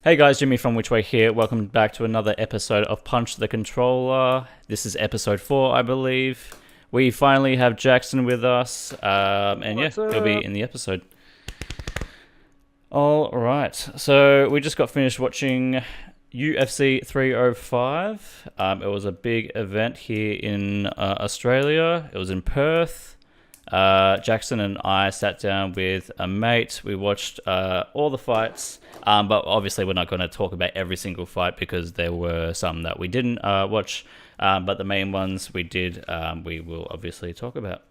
Hey guys, Jimmy from WhichWay here. Welcome back to another episode of Punch the Controller. This is episode 4, I believe. We finally have Jackson with us, and yeah, What's he'll be up? in the episode. All right, so we just got finished watching UFC 305. It was a big event here in Australia. It was in Perth. Jackson and I sat down with a mate. We watched all the fights, but obviously we're not going to talk about every single fight because there were some that we didn't watch. But the main ones we did, we will obviously talk about.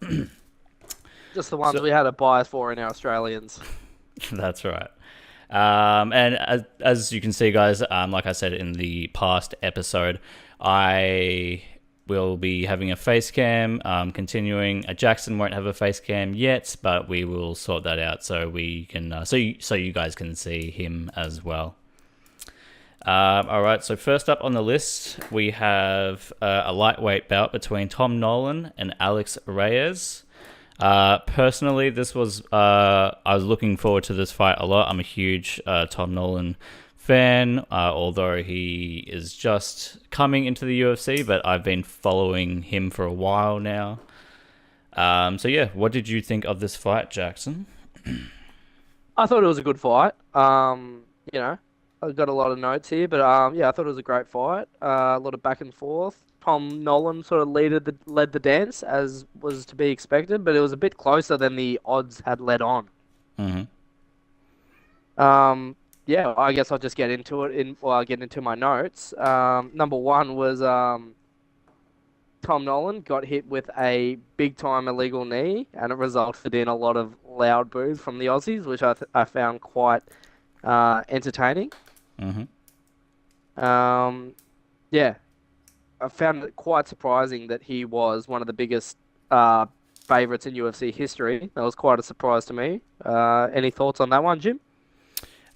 Just the ones So we had a bias for in our Australians. that's right. And as you can see, guys, like I said in the past episode, I will be having a face cam continuing. Jackson won't have a face cam yet, but we will sort that out so we can so you guys can see him as well. All right, so first up on the list, we have a lightweight bout between Tom Nolan and Alex Reyes. Personally, I was looking forward to this fight a lot. I'm a huge Tom Nolan fan, although he is just coming into the UFC, but I've been following him for a while now. So yeah, what did you think of this fight, Jackson? I thought it was a good fight. I've got a lot of notes here, but yeah, I thought it was a great fight. A lot of back and forth. Tom Nolan sort of led the dance as was to be expected, but it was a bit closer than the odds had led on. Mm-hmm. Yeah, I guess I'll just get into it I'll get into my notes. Number one was Tom Nolan got hit with a big time illegal knee, and it resulted in a lot of loud boos from the Aussies, which I found quite entertaining. Mm-hmm. Um, yeah, I found it quite surprising that he was one of the biggest favorites in UFC history. That was quite a surprise to me. Any thoughts on that one, Jim?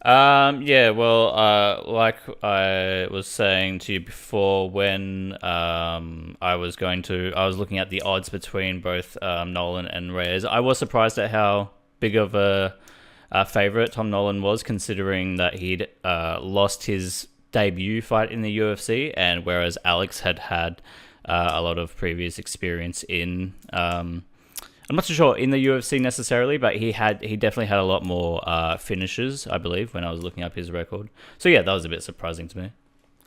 Yeah, well, like I was saying to you before, when I was looking at the odds between both Nolan and Reyes. I was surprised at how big of a favorite Tom Nolan was, considering that he'd lost his debut fight in the UFC, and whereas Alex had a lot of previous experience in. I'm not so sure in the UFC necessarily, but he definitely had a lot more finishes, I believe, when I was looking up his record. So yeah, that was a bit surprising to me.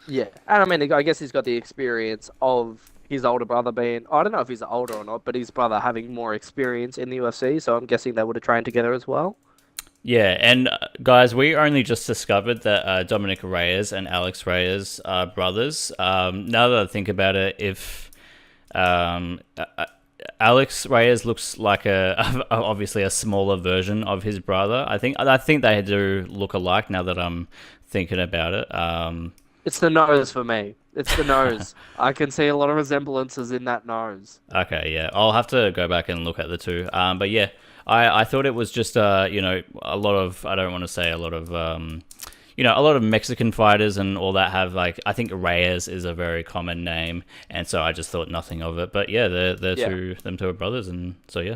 Yeah, and I mean, I guess he's got the experience of his older brother being, I don't know if he's older or not, but his brother having more experience in the UFC, so I'm guessing they would have trained together as well. Yeah, and guys, we only just discovered that Dominic Reyes and Alex Reyes are brothers. Now that I think about it, if um, Alex Reyes looks like obviously a smaller version of his brother. I think they do look alike now that I'm thinking about it. It's the nose for me. It's the nose. I can see a lot of resemblances in that nose. Okay, yeah, I'll have to go back and look at the two. But yeah, I thought it was just a lot of, I don't want to say a lot of a lot of Mexican fighters and all that have, like, I think Reyes is a very common name, and so I just thought nothing of it. But yeah, Yeah. them two are brothers, and so yeah.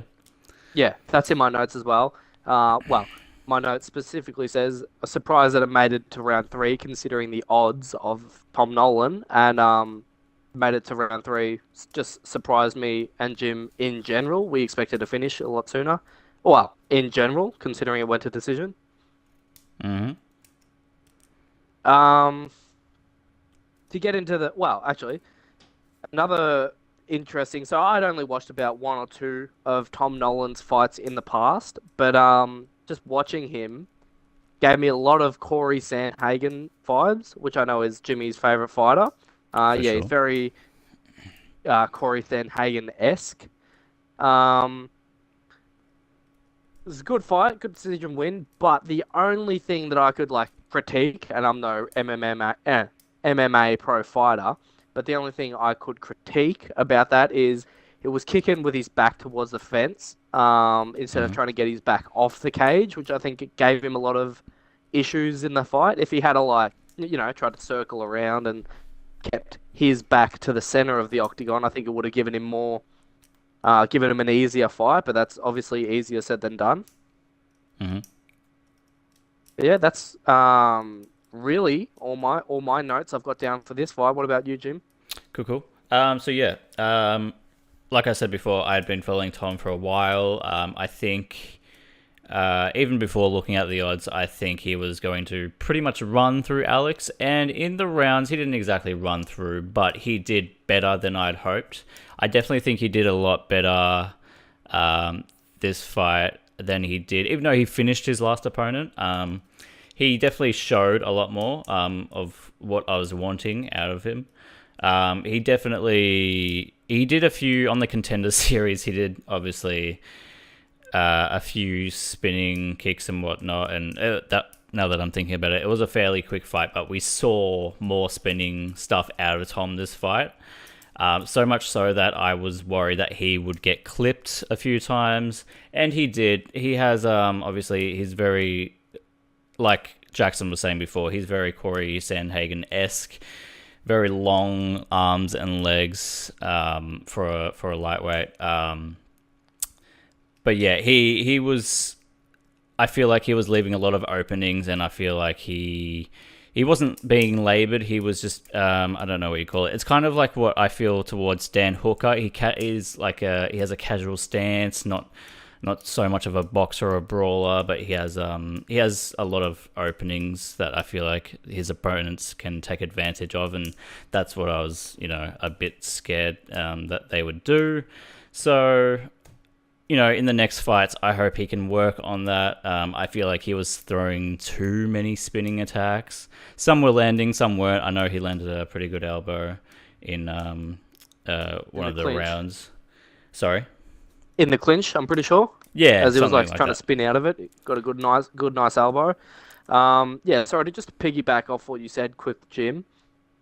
Yeah, that's in my notes as well. My note specifically says, surprised that it made it to round three, considering the odds of Tom Nolan, and made it to round three. Just surprised me and Jim in general. We expected to finish a lot sooner. Well, in general, considering it went to decision. Mm-hmm. Um, to get into actually, another interesting. So I'd only watched about one or two of Tom Nolan's fights in the past, but just watching him gave me a lot of Corey Sandhagen vibes, which I know is Jimmy's favorite fighter. For Yeah, he's sure. very Corey Sandhagen-esque. Um, it was a good fight, good decision win, but the only thing that I could like critique, and I'm no MMA pro fighter, but the only thing I could critique about that is it was kicking with his back towards the fence, instead of Mm-hmm. trying to get his back off the cage, which I think it gave him a lot of issues in the fight. If he had tried to circle around and kept his back to the center of the octagon, I think it would have given him given him an easier fight, but that's obviously easier said than done. Mm-hmm. But yeah, that's really all my notes I've got down for this fight. What about you, Jim? Cool, cool. So yeah, like I said before, I had been following Tom for a while. I think even before looking at the odds, I think he was going to pretty much run through Alex. And in the rounds, he didn't exactly run through, but he did better than I'd hoped. I definitely think he did a lot better this fight than he did, even though he finished his last opponent. He definitely showed a lot more of what I was wanting out of him. He did a few on the Contender Series. He did obviously a few spinning kicks and whatnot, and that now that I'm thinking about it, it was a fairly quick fight, but we saw more spinning stuff out of Tom this fight. So much so that I was worried that he would get clipped a few times, and he did. He has obviously he's very, like Jackson was saying before, he's very Corey Sandhagen-esque, very long arms and legs for a lightweight. But yeah, he was. I feel like he was leaving a lot of openings, and I feel like he wasn't being laboured. He was just I don't know what you call it. It's kind of like what I feel towards Dan Hooker. He is like he has a casual stance, not so much of a boxer or a brawler, but he has a lot of openings that I feel like his opponents can take advantage of, and that's what I was a bit scared that they would do. So in the next fights, I hope he can work on that. I feel like he was throwing too many spinning attacks. Some were landing, some weren't. I know he landed a pretty good elbow in one of the clinch. rounds. Sorry? In the clinch, I'm pretty sure. Yeah, As he was like like trying that. to spin out of it, got a nice elbow. Yeah, sorry to just piggyback off what you said, quick, Jim.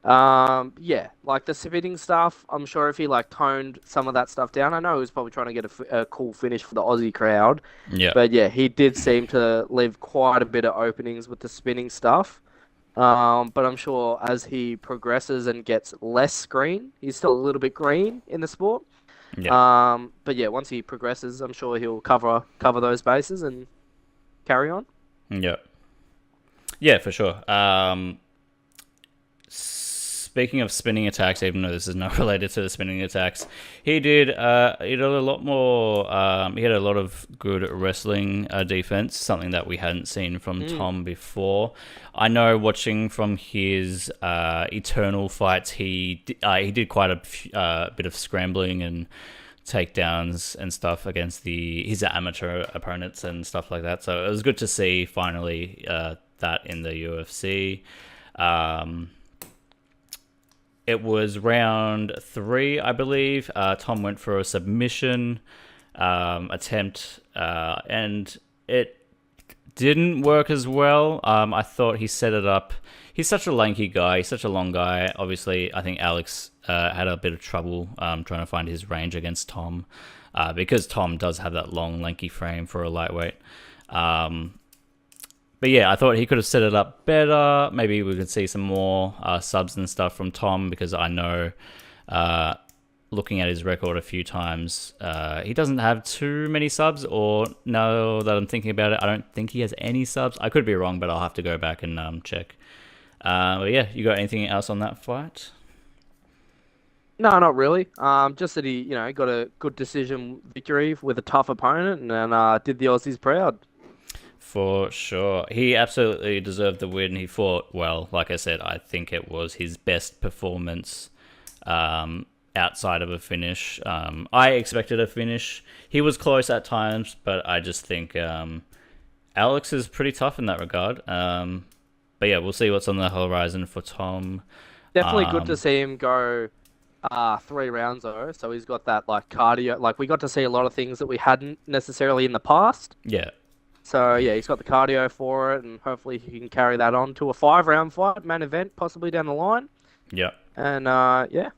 Yeah, like the spinning stuff. I'm sure if he like toned some of that stuff down, I know he was probably trying to get a cool finish for the Aussie crowd. Yeah. But yeah, he did seem to leave quite a bit of openings with the spinning stuff. But I'm sure as he progresses and gets less green, he's still a little bit green in the sport. Yeah. But yeah, once he progresses, I'm sure he'll cover those bases and carry on. Yeah. Yeah, for sure. Speaking of spinning attacks, even though this is not related to the spinning attacks, he did a lot more. He had a lot of good wrestling defense, something that we hadn't seen from Tom before. I know watching from his Eternal fights, he did quite a bit of scrambling and takedowns and stuff against his amateur opponents and stuff like that. So it was good to see finally that in the UFC. It was round 3, I believe. Tom went for a submission attempt, and it didn't work as well. I thought he set it up. He's such a lanky guy. He's such a long guy. Obviously, I think Alex had a bit of trouble trying to find his range against Tom because Tom does have that long, lanky frame for a lightweight. But yeah, I thought he could have set it up better. Maybe we could see some more subs and stuff from Tom, because I know, looking at his record a few times, he doesn't have too many subs, or now that I'm thinking about it, I don't think he has any subs. I could be wrong, but I'll have to go back and check. But yeah, you got anything else on that fight? No, not really. Just that he, got a good decision victory with a tough opponent and did the Aussies proud. For sure. He absolutely deserved the win. He fought well. Like I said, I think it was his best performance outside of a finish. I expected a finish. He was close at times, but I just think Alex is pretty tough in that regard. But yeah, we'll see what's on the horizon for Tom. Definitely good to see him go 3 rounds though. So he's got that like cardio. Like we got to see a lot of things that we hadn't necessarily in the past. Yeah. So yeah, he's got the cardio for it, and hopefully he can carry that on to a 5-round fight, main event, possibly down the line. Yeah. And yeah.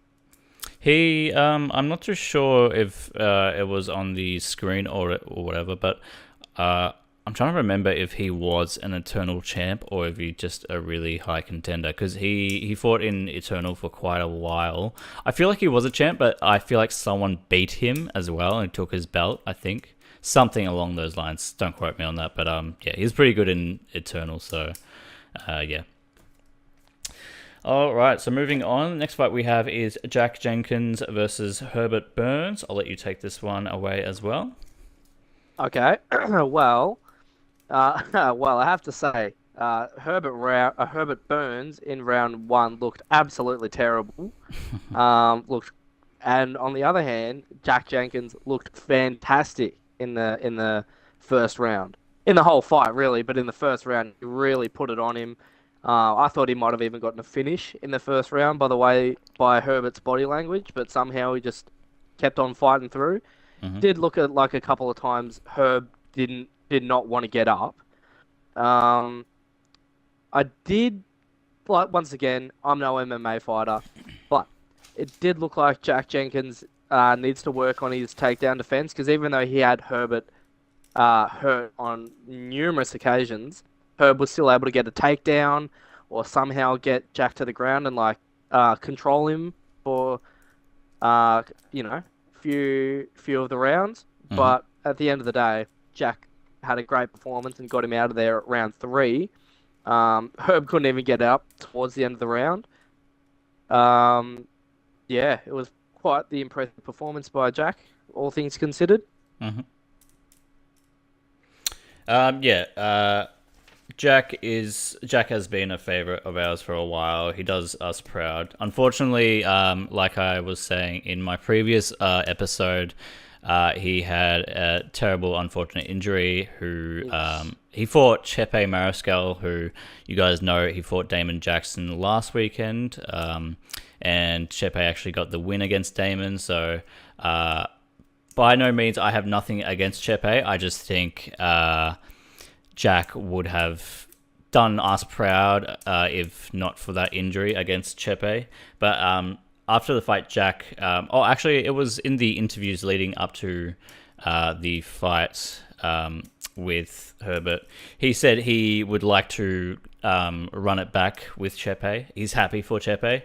He, I'm not too sure if it was on the screen or whatever, but I'm trying to remember if he was an Eternal champ or if he just a really high contender, because he fought in Eternal for quite a while. I feel like he was a champ, but I feel like someone beat him as well and took his belt, I think. Something along those lines. Don't quote me on that, but yeah, he's pretty good in Eternal, so yeah. All right, so moving on. Next fight we have is Jack Jenkins versus Herbert Burns. I'll let you take this one away as well. Okay. Well, well, I have to say, Herbert Burns in round one looked absolutely terrible. Looked, and on the other hand, Jack Jenkins looked fantastic in the first round, in the whole fight really, but in the first round, he really put it on him. I thought he might have even gotten a finish in the first round, by the way, by Herbert's body language, but somehow he just kept on fighting through. Mm-hmm. Did look at like a couple of times did not want to get up. Um, I did like once again, I'm no MMA fighter, but it did look like Jack Jenkins needs to work on his takedown defense because even though he had Herbert hurt on numerous occasions, Herb was still able to get a takedown or somehow get Jack to the ground and like control him for you know few of the rounds. Mm-hmm. But at the end of the day, Jack had a great performance and got him out of there at round 3. Herb couldn't even get up towards the end of the round. Yeah, it was quite the impressive performance by Jack, all things considered. Mm-hmm. Jack has been a favorite of ours for a while. He does us proud. Unfortunately, like I was saying in my previous episode, he had a terrible, unfortunate injury. He fought Chepe Mariscal, who you guys know he fought Damon Jackson last weekend, and Chepe actually got the win against Damon. So, by no means I have nothing against Chepe. I just think Jack would have done us proud if not for that injury against Chepe. But after the fight, Jack... actually, it was in the interviews leading up to the fight with Herbert. He said he would like to run it back with Chepe. He's happy for Chepe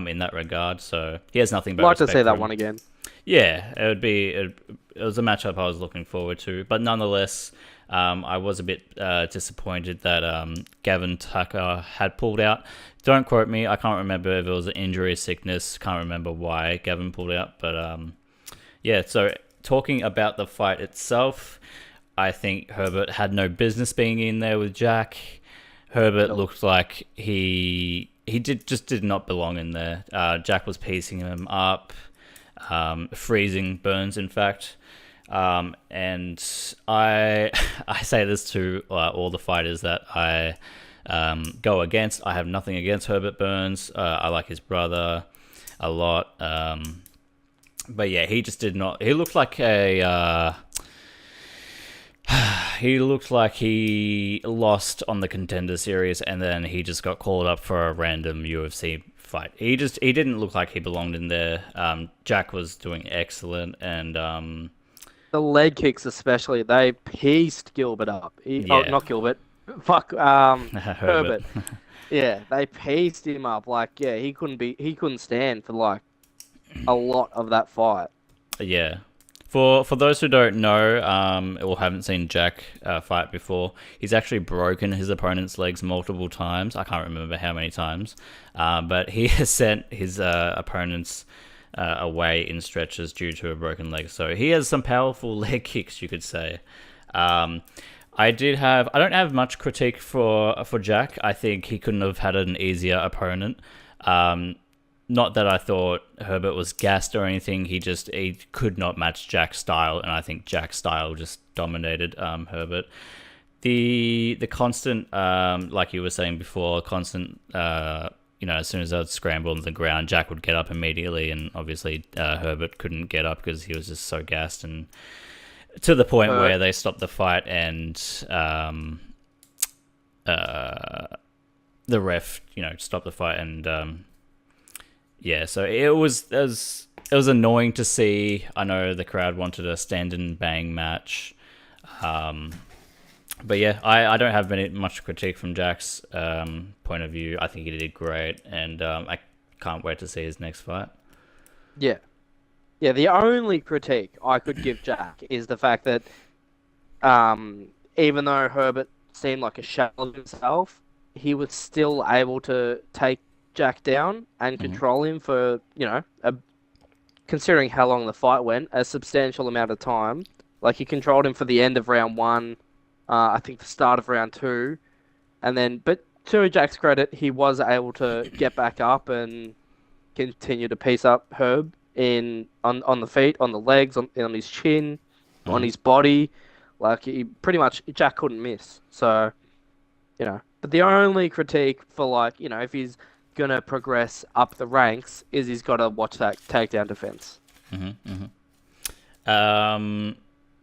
in that regard, so he has nothing but I'd like to respect see for that him. one again. Yeah, it was a matchup I was looking forward to, but nonetheless, I was a bit disappointed that Gavin Tucker had pulled out. Don't quote me, I can't remember if it was an injury or sickness, can't remember why Gavin pulled out, but yeah, so talking about the fight itself, I think Herbert had no business being in there with Jack. Herbert looked like he did not belong in there. Jack was piecing him up, freezing Burns, in fact. And I say this to all the fighters that I go against. I have nothing against Herbert Burns. I like his brother a lot. But yeah, he just did not. He looked like he looked like he lost on the Contender Series, and then he just got called up for a random UFC fight. He didn't look like he belonged in there. Jack was doing excellent, and the leg kicks especially, they pieced Gilbert up. Oh, not Gilbert. Fuck, Herbert. Yeah, they pieced him up. Like, yeah, he couldn't stand for like a lot of that fight. Yeah. For those who don't know, or haven't seen Jack fight before, he's actually broken his opponent's legs multiple times. I can't remember how many times, but he has sent his opponents away in stretches due to a broken leg. So he has some powerful leg kicks, you could say. I don't have much critique for Jack. I think he couldn't have had an easier opponent. Not that I thought Herbert was gassed or anything. He could not match Jack's style, and I think Jack's style just dominated Herbert. The constant, like you were saying before, constant. As soon as I'd scramble on the ground, Jack would get up immediately, and obviously Herbert couldn't get up because he was just so gassed, and to the point where they stopped the fight, and the ref, stopped the fight, and yeah, so it was annoying to see. I know the crowd wanted a stand and bang match. But yeah, I don't have much critique from Jack's point of view. I think he did great, and I can't wait to see his next fight. Yeah. Yeah, the only critique I could give Jack is the fact that even though Herbert seemed like a shell of himself, he was still able to take Jack down and Hmm. control him for, considering how long the fight went, a substantial amount of time. Like he controlled him for the end of round one, I think the start of round two, and then, but to Jack's credit, he was able to get back up and continue to piece up Herb on the feet, on the legs, on his chin, on Hmm. his body. Like he pretty much Jack couldn't miss. So, but the only critique for like, if he's gonna progress up the ranks is he's got to watch that takedown defense. Hmm. Um,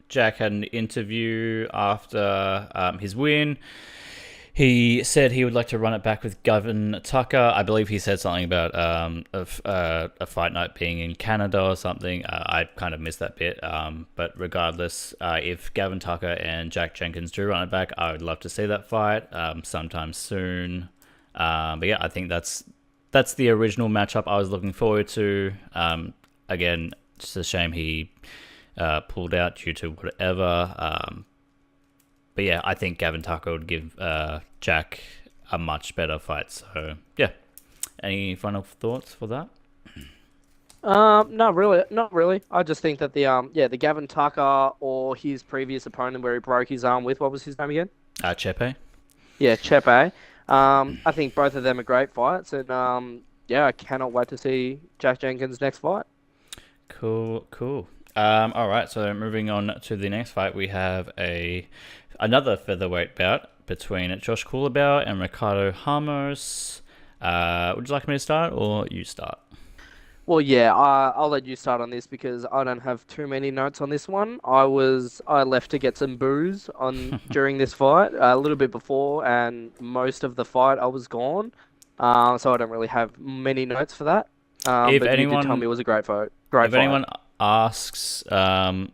Jack had an interview after his win. He said he would like to run it back with Gavin Tucker. I believe he said something about a fight night being in Canada or something. I kind of missed that bit. But regardless, if Gavin Tucker and Jack Jenkins do run it back, I would love to see that fight sometime soon. But yeah, I think that's the original matchup I was looking forward to. Again, just a shame he pulled out due to whatever. But yeah, I think Gavin Tucker would give Jack a much better fight. So yeah, any final thoughts for that? Not really, not really. I just think that the Gavin Tucker or his previous opponent where he broke his arm with, what was his name again? Chepe. Yeah, Chepe. I think both of them are great fights, and yeah, I cannot wait to see Jack Jenkins' next fight. Cool. All right, so moving on to the next fight, we have another featherweight bout between Josh Coolabauer and Ricardo Ramos. Would you like me to start or you start? Well, yeah, I'll let you start on this because I don't have too many notes on this one. I left to get some booze on during this fight a little bit before, and most of the fight I was gone, so I don't really have many notes for that. If But you did tell me anyone it was a great fight. Great if fight. anyone asks a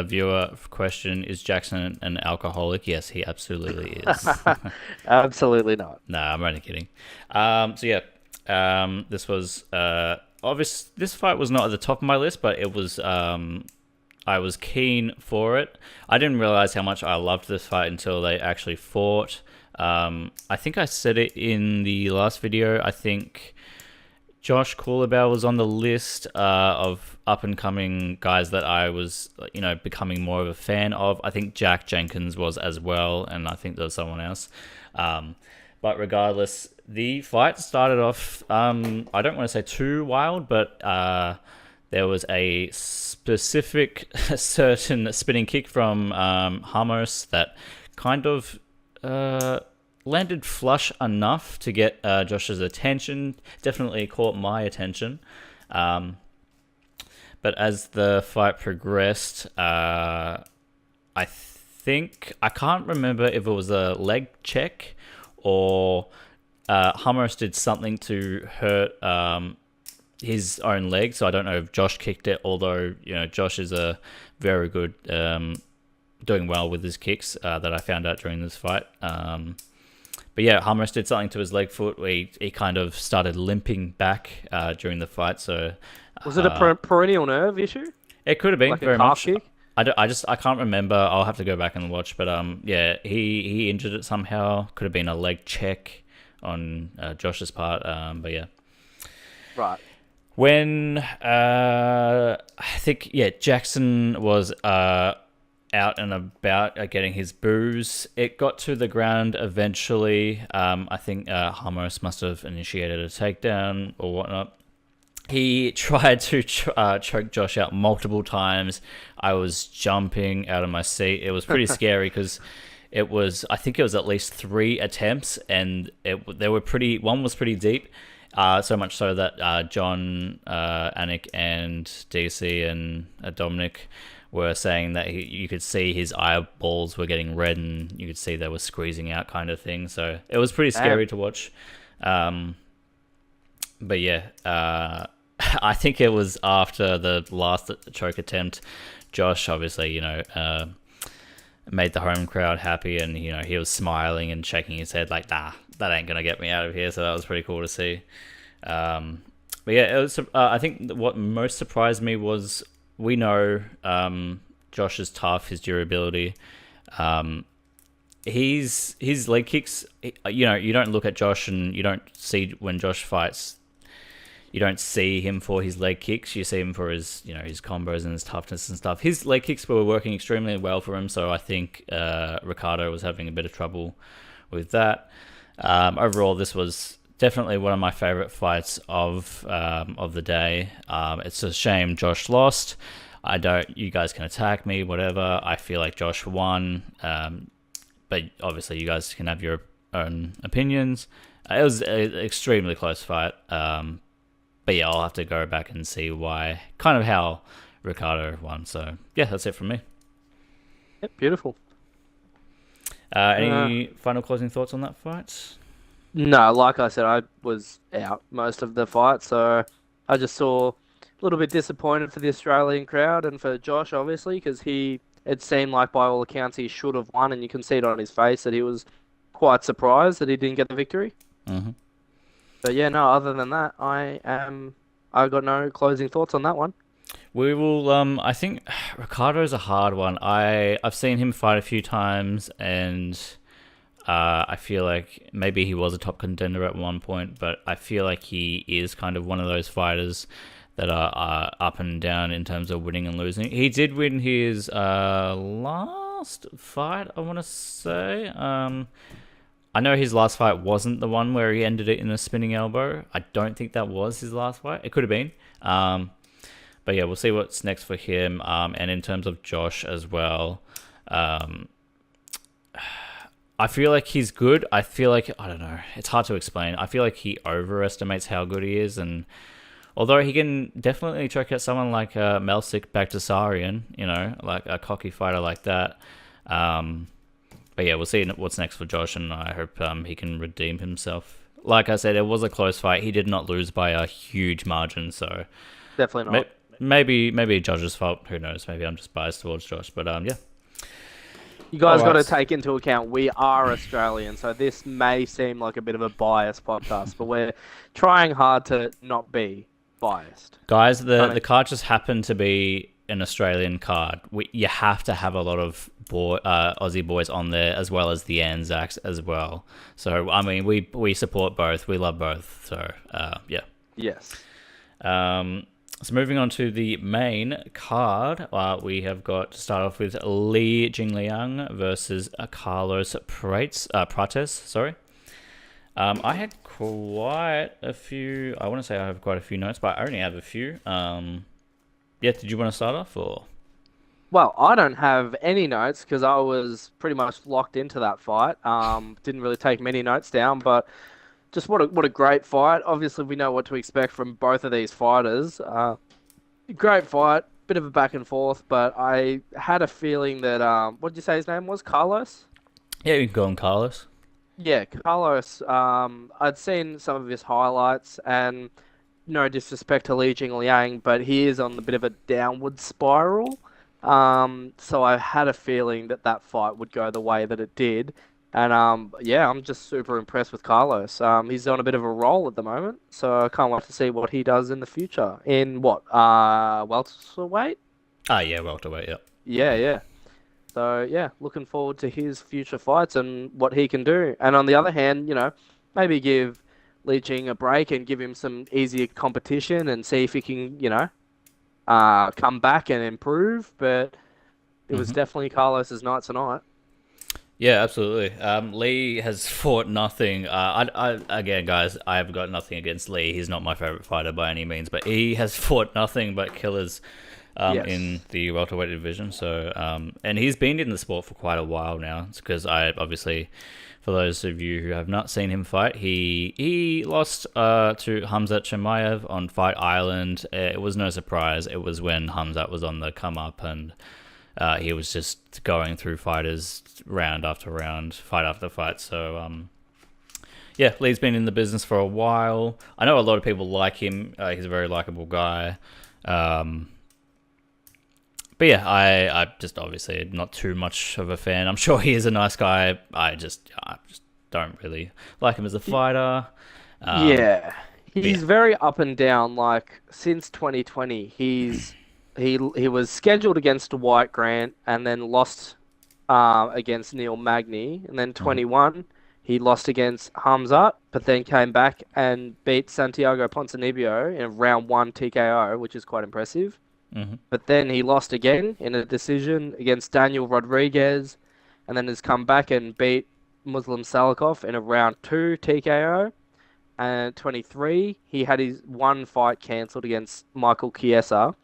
viewer question, is Jackson an alcoholic? Yes, he absolutely is. Absolutely not. Nah, I'm only kidding. So yeah, this was obvious. This fight was not at the top of my list, but it was. I was keen for it. I didn't realize how much I loved this fight until they actually fought. I think I said it in the last video. I think Josh Coolabauer was on the list of up and coming guys that I was, becoming more of a fan of. I think Jack Jenkins was as well, and I think there was someone else. But regardless, the fight started off. I don't want to say too wild, but there was a specific, certain spinning kick from Ramos that kind of landed flush enough to get Josh's attention. Definitely caught my attention. But as the fight progressed, I can't remember if it was a leg check or Ramos did something to hurt his own leg. So I don't know if Josh kicked it, although Josh is a very good, doing well with his kicks that I found out during this fight. But yeah, Ramos did something to his leg foot where he kind of started limping back during the fight. So Was it a perennial nerve issue? it could have been Like a very calf much. kick? I can't remember. I'll have to go back and watch. But yeah, he injured it somehow. Could have been a leg check on Josh's part. But yeah, Right. when I think Jackson was out and about getting his booze. It got to the ground eventually. I think Ramos must have initiated a takedown or whatnot. He tried to choke Josh out multiple times. I was jumping out of my seat. It was pretty scary because I think it was at least 3 attempts, and one was pretty deep. So much so that John, Anik, and DC and Dominic were saying that you could see his eyeballs were getting red and you could see they were squeezing out kind of thing. So it was pretty scary to watch. But yeah, I think it was after the last choke attempt, Josh obviously, made the home crowd happy and, he was smiling and shaking his head like, nah, that ain't going to get me out of here. So that was pretty cool to see. But yeah, it was. I think what most surprised me was we know Josh is tough, his durability. his leg kicks. You don't look at Josh and you don't see when Josh fights. You don't see him for his leg kicks. You see him for his combos and his toughness and stuff. His leg kicks were working extremely well for him, so I think Ricardo was having a bit of trouble with that. Overall, this was definitely one of my favorite fights of the day. It's a shame Josh lost. You guys can attack me, whatever. I feel like Josh won, but obviously you guys can have your own opinions. It was an extremely close fight. But yeah, I'll have to go back and see how Ricardo won. So yeah, that's it from me. Yep, beautiful. Any final closing thoughts on that fight? No, like I said, I was out most of the fight, so I just saw a little bit disappointed for the Australian crowd and for Josh, obviously, because it seemed like by all accounts he should have won, and you can see it on his face that he was quite surprised that he didn't get the victory. Mm-hmm. But yeah, no, other than that, I got no closing thoughts on that one. We will. I think Ricardo's a hard one. I've seen him fight a few times, and I feel like maybe he was a top contender at one point, but I feel like he is kind of one of those fighters that are up and down in terms of winning and losing. He did win his last fight, I want to say. I know his last fight wasn't the one where he ended it in a spinning elbow. I don't think that was his last fight. It could have been. But yeah, we'll see what's next for him. And in terms of Josh as well, I feel like he's good. I feel like, I don't know, it's hard to explain. I feel like he overestimates how good he is. And although he can definitely choke out someone like Melsik Bagdasaryan, like a cocky fighter like that. But yeah, we'll see what's next for Josh, and I hope he can redeem himself. Like I said, it was a close fight. He did not lose by a huge margin, so definitely not. Maybe Josh's fault. Who knows? Maybe I'm just biased towards Josh. But yeah. You guys got to take into account we are Australian, so this may seem like a bit of a biased podcast, but we're trying hard to not be biased. Guys, the card just happened to be an Australian card. You have to have a lot of Aussie boys on there, as well as the Anzacs as well. So I mean, we support both. We love both. So yeah. Yes. So moving on to the main card, we have got to start off with Li Jingliang versus Carlos Prates. Sorry. I had quite a few. I want to say I have quite a few notes, but I only have a few. Yeah, did you want to start off or? Well, I don't have any notes because I was pretty much locked into that fight. Didn't really take many notes down, but just what a great fight. Obviously, we know what to expect from both of these fighters. Great fight, bit of a back and forth, but I had a feeling that what did you say his name was? Carlos? Yeah, you can call him Carlos. Yeah, Carlos. I'd seen some of his highlights, and no disrespect to Li Jingliang, but he is on a bit of a downward spiral. So I had a feeling that fight would go the way that it did. And yeah, I'm just super impressed with Carlos. He's on a bit of a roll at the moment, so I can't wait to see what he does in the future. In what? Welterweight? Yeah, welterweight, yeah. Yeah. So yeah, looking forward to his future fights and what he can do. And on the other hand, maybe give Li Jing a break and give him some easier competition and see if he can, come back and improve. But it was definitely Carlos's night tonight. Yeah, absolutely. Lee has fought nothing. Again, guys, I have got nothing against Lee. He's not my favorite fighter by any means, but he has fought nothing but killers in the welterweight division. So, and he's been in the sport for quite a while now. It's because obviously, for those of you who have not seen him fight, he lost to Khamzat Chimaev on Fight Island. It was no surprise. It was when Khamzat was on the come up and. He was just going through fighters round after round, fight after fight. So, yeah, Lee's been in the business for a while. I know a lot of people like him. He's a very likable guy. But yeah, I just obviously not too much of a fan. I'm sure he is a nice guy. I just don't really like him as a fighter. Yeah. He's very up and down. Like, since 2020, He was scheduled against Dwight Grant and then lost against Neil Magny, and then 21 he lost against Hamzat, but then came back and beat Santiago Ponzinibbio in round one TKO, which is quite impressive. Mm-hmm. But then he lost again in a decision against Daniel Rodriguez, and then has come back and beat Muslim Salikov in a round two TKO. And 23, he had his one fight cancelled against Michael Chiesa,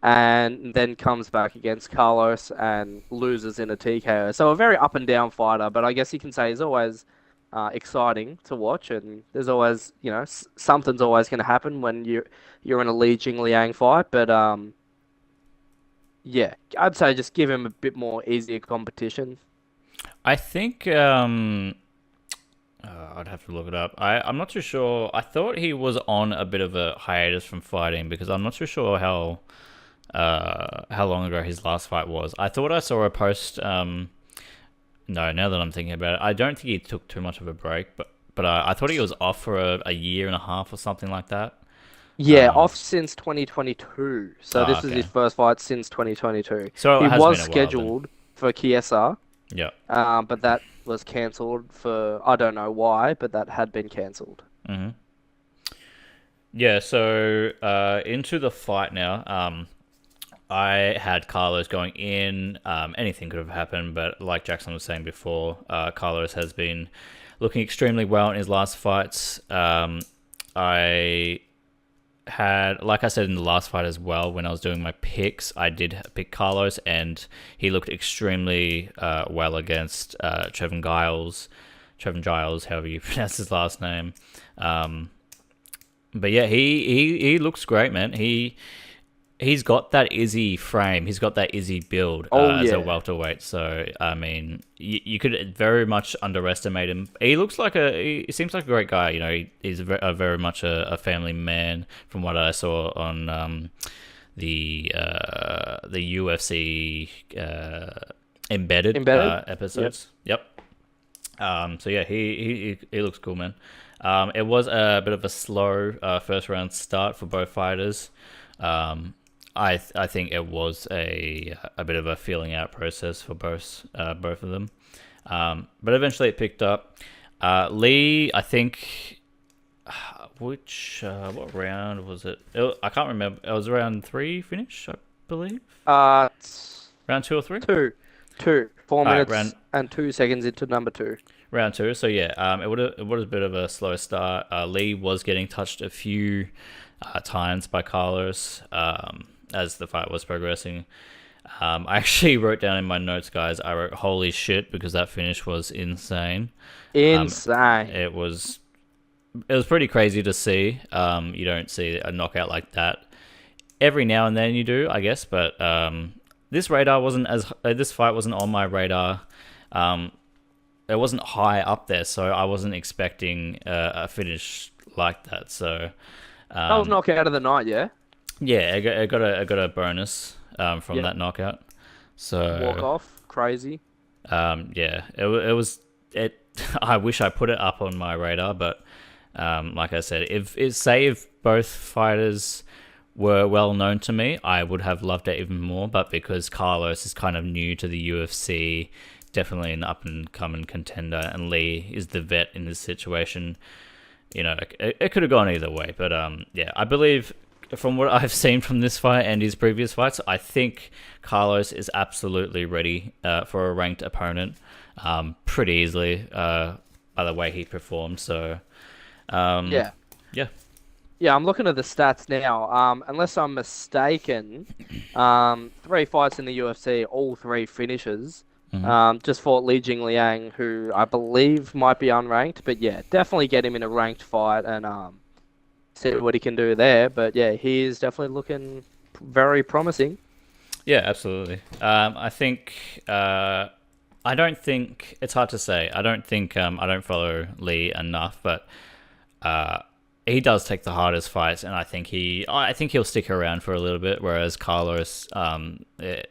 and then comes back against Carlos and loses in a TKO. So a very up and down fighter, but I guess you can say he's always exciting to watch, and there's always, something's always going to happen when you're in a Li Jingliang fight. But yeah, I'd say just give him a bit more easier competition. I think I'd have to look it up. I'm not too sure. I thought he was on a bit of a hiatus from fighting because I'm not too sure how long ago his last fight was. I thought I saw a post. No, now that I'm thinking about it, I don't think he took too much of a break, but I thought he was off for a year and a half or something like that. Yeah, Um, off since 2022. So this is okay. his first fight since 2022. So He it has was been a while then. scheduled for Chiesa, Yeah. but that was cancelled for I don't know why, but that had been cancelled. hmm Yeah. So into the fight now. I had Carlos going in. Anything could have happened, but like Jackson was saying before, Carlos has been looking extremely well in his last fights. I had, like I said in the last fight as well, when I was doing my picks, I did pick Carlos, and he looked extremely well against Trevin Giles, however you pronounce his last name. But yeah, he looks great, man. He's got that Izzy frame. He's got that Izzy build Oh as a yeah, welterweight. So I mean, you could very much underestimate him. He looks like he seems like a great guy. He's very much a family man from what I saw on the UFC embedded embedded. Yep. episodes. Yep. So yeah, he looks cool, man. It was a bit of a slow first round start for both fighters. I think it was a bit of a feeling out process for both of them, but eventually it picked up. Lee, I think, what round was it? I can't remember. It was round three finish, I believe. Round two or three. Two, four All right, minutes and 2 seconds into number two. round two. So yeah, it was a bit of a slow start. Lee was getting touched a few times by Carlos as the fight was progressing. I actually wrote down in my notes, guys. I wrote "holy shit" because that finish was insane. Insane. It was pretty crazy to see. You don't see a knockout like that every now and then. You do, I guess, but this fight wasn't on my radar. It wasn't high up there, so I wasn't expecting a finish like that. So That was knockout of the night, yeah. yeah, I got a bonus from Yep. that knockout. Walk So off, crazy. yeah, it was it. I wish I put it up on my radar, but like I said, if both fighters were well known to me, I would have loved it even more. But because Carlos is kind of new to the UFC, definitely an up and coming contender, and Lee is the vet in this situation, it could have gone either way. But yeah, I believe from what I've seen from this fight and his previous fights, I think Carlos is absolutely ready for a ranked opponent pretty easily by the way he performed. So Yeah. yeah. Yeah, I'm looking at the stats now. Unless I'm mistaken, 3 fights in the UFC, all three finishes. Just fought Li Jingliang, who I believe might be unranked, but yeah, definitely get him in a ranked fight and see what he can do there. But yeah, he is definitely looking very promising. Yeah, absolutely. I think I don't think it's hard to say. I don't think I don't follow Lee enough, but he does take the hardest fights, and I think he'll stick around for a little bit. Whereas Carlos,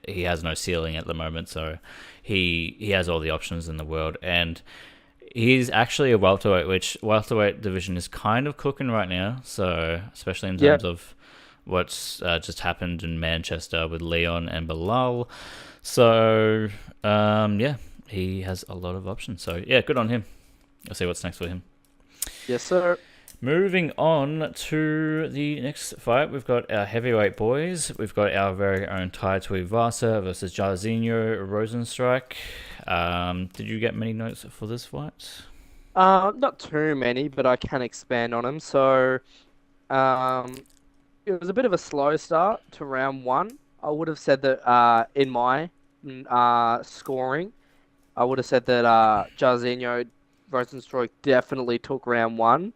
he has no ceiling at the moment, so he has all the options in the world, and he's actually a welterweight, which welterweight division is kind of cooking right now. So especially in terms Yep. of what's just happened in Manchester with Leon and Bilal. So yeah, he has a lot of options. So yeah, good on him. I'll see what's next for him. Yes, sir. Moving on to the next fight, we've got our heavyweight boys. We've got our very own Tai Tuivasa versus Jairzinho Rosenstrike. Did you get many notes for this fight? Not too many, but I can expand on them. So, um, it was a bit of a slow start to round one. I would have said that in my scoring, I would have said that Jairzinho Rosenstruik definitely took round one.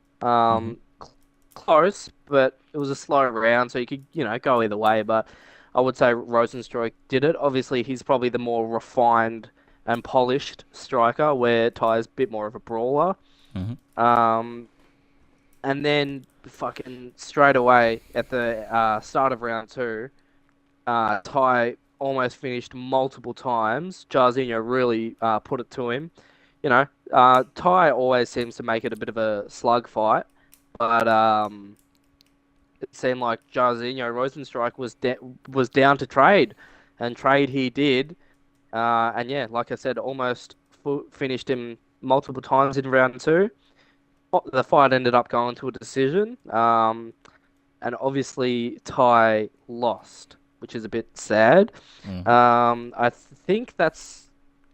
Close, but it was a slow round, so you could, go either way. But I would say Rosenstruik did it. Obviously, he's probably the more refined and polished striker, where Ty's a bit more of a brawler. Um, and then fucking straight away at the start of round two, Ty almost finished multiple times. Jairzinho really put it to him. Ty always seems to make it a bit of a slug fight, but it seemed like Jairzinho Rosenstrike was down to trade, and trade he did. And yeah, like I said, almost finished him multiple times in round two. The fight ended up going to a decision, and obviously Ty lost, which is a bit sad. I think that's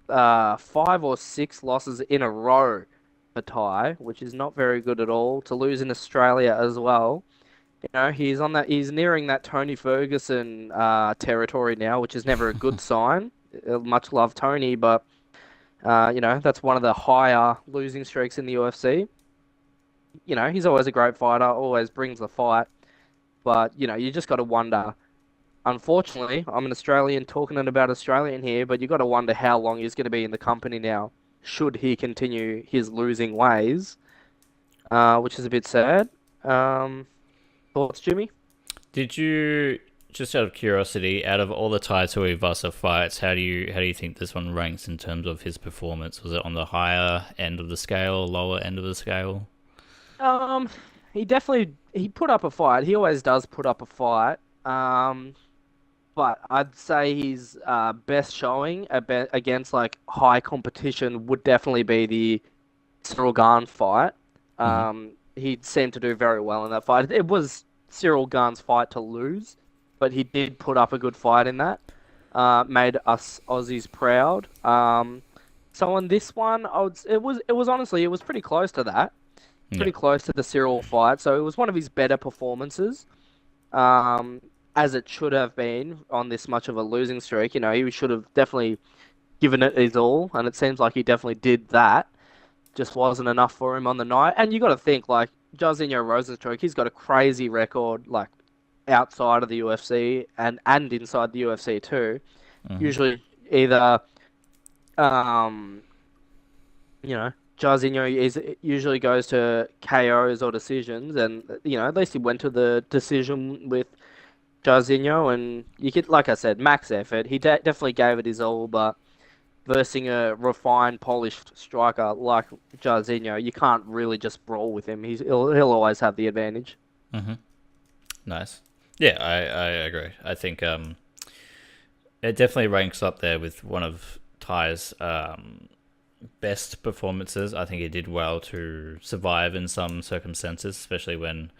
5 or 6 losses in a row for Ty, which is not very good at all. To lose in Australia as well, he's nearing that Tony Ferguson territory now, which is never a good sign. Much love Tony, but that's one of the higher losing streaks in the UFC. He's always a great fighter, always brings the fight, but you just got to wonder. Unfortunately, I'm an Australian talking about Australian here, but you got to wonder how long he's going to be in the company now, should he continue his losing ways, which is a bit sad. Thoughts, Jimmy? Did you, just out of curiosity, out of all the Tai Tuivasa fights, how do you think this one ranks in terms of his performance? Was it on the higher end of the scale, lower end of the scale? He put up a fight. He always does put up a fight. But I'd say his best showing against like high competition would definitely be the Cyril Gane fight. He seemed to do very well in that fight. It was Cyril Gane's fight to lose, but he did put up a good fight in that. Made us Aussies proud. So on this one, it was honestly, it was pretty close to that. Pretty close to the Cyril fight. So it was one of his better performances. As it should have been on this much of a losing streak. He should have definitely given it his all, and it seems like he definitely did that. Just wasn't enough for him on the night. And you got to think, like, Jairzinho Rosenstruik, he's got a crazy record, like, outside of the UFC and inside the UFC too. Usually either, Jairzinho usually goes to KOs or decisions, and, at least he went to the decision with Jairzinho, and you could, like I said, max effort. He definitely gave it his all, but versing a refined, polished striker like Jairzinho, you can't really just brawl with him. He'll always have the advantage. Nice. Yeah, I agree. I think it definitely ranks up there with one of Ty's best performances. I think he did well to survive in some circumstances, especially when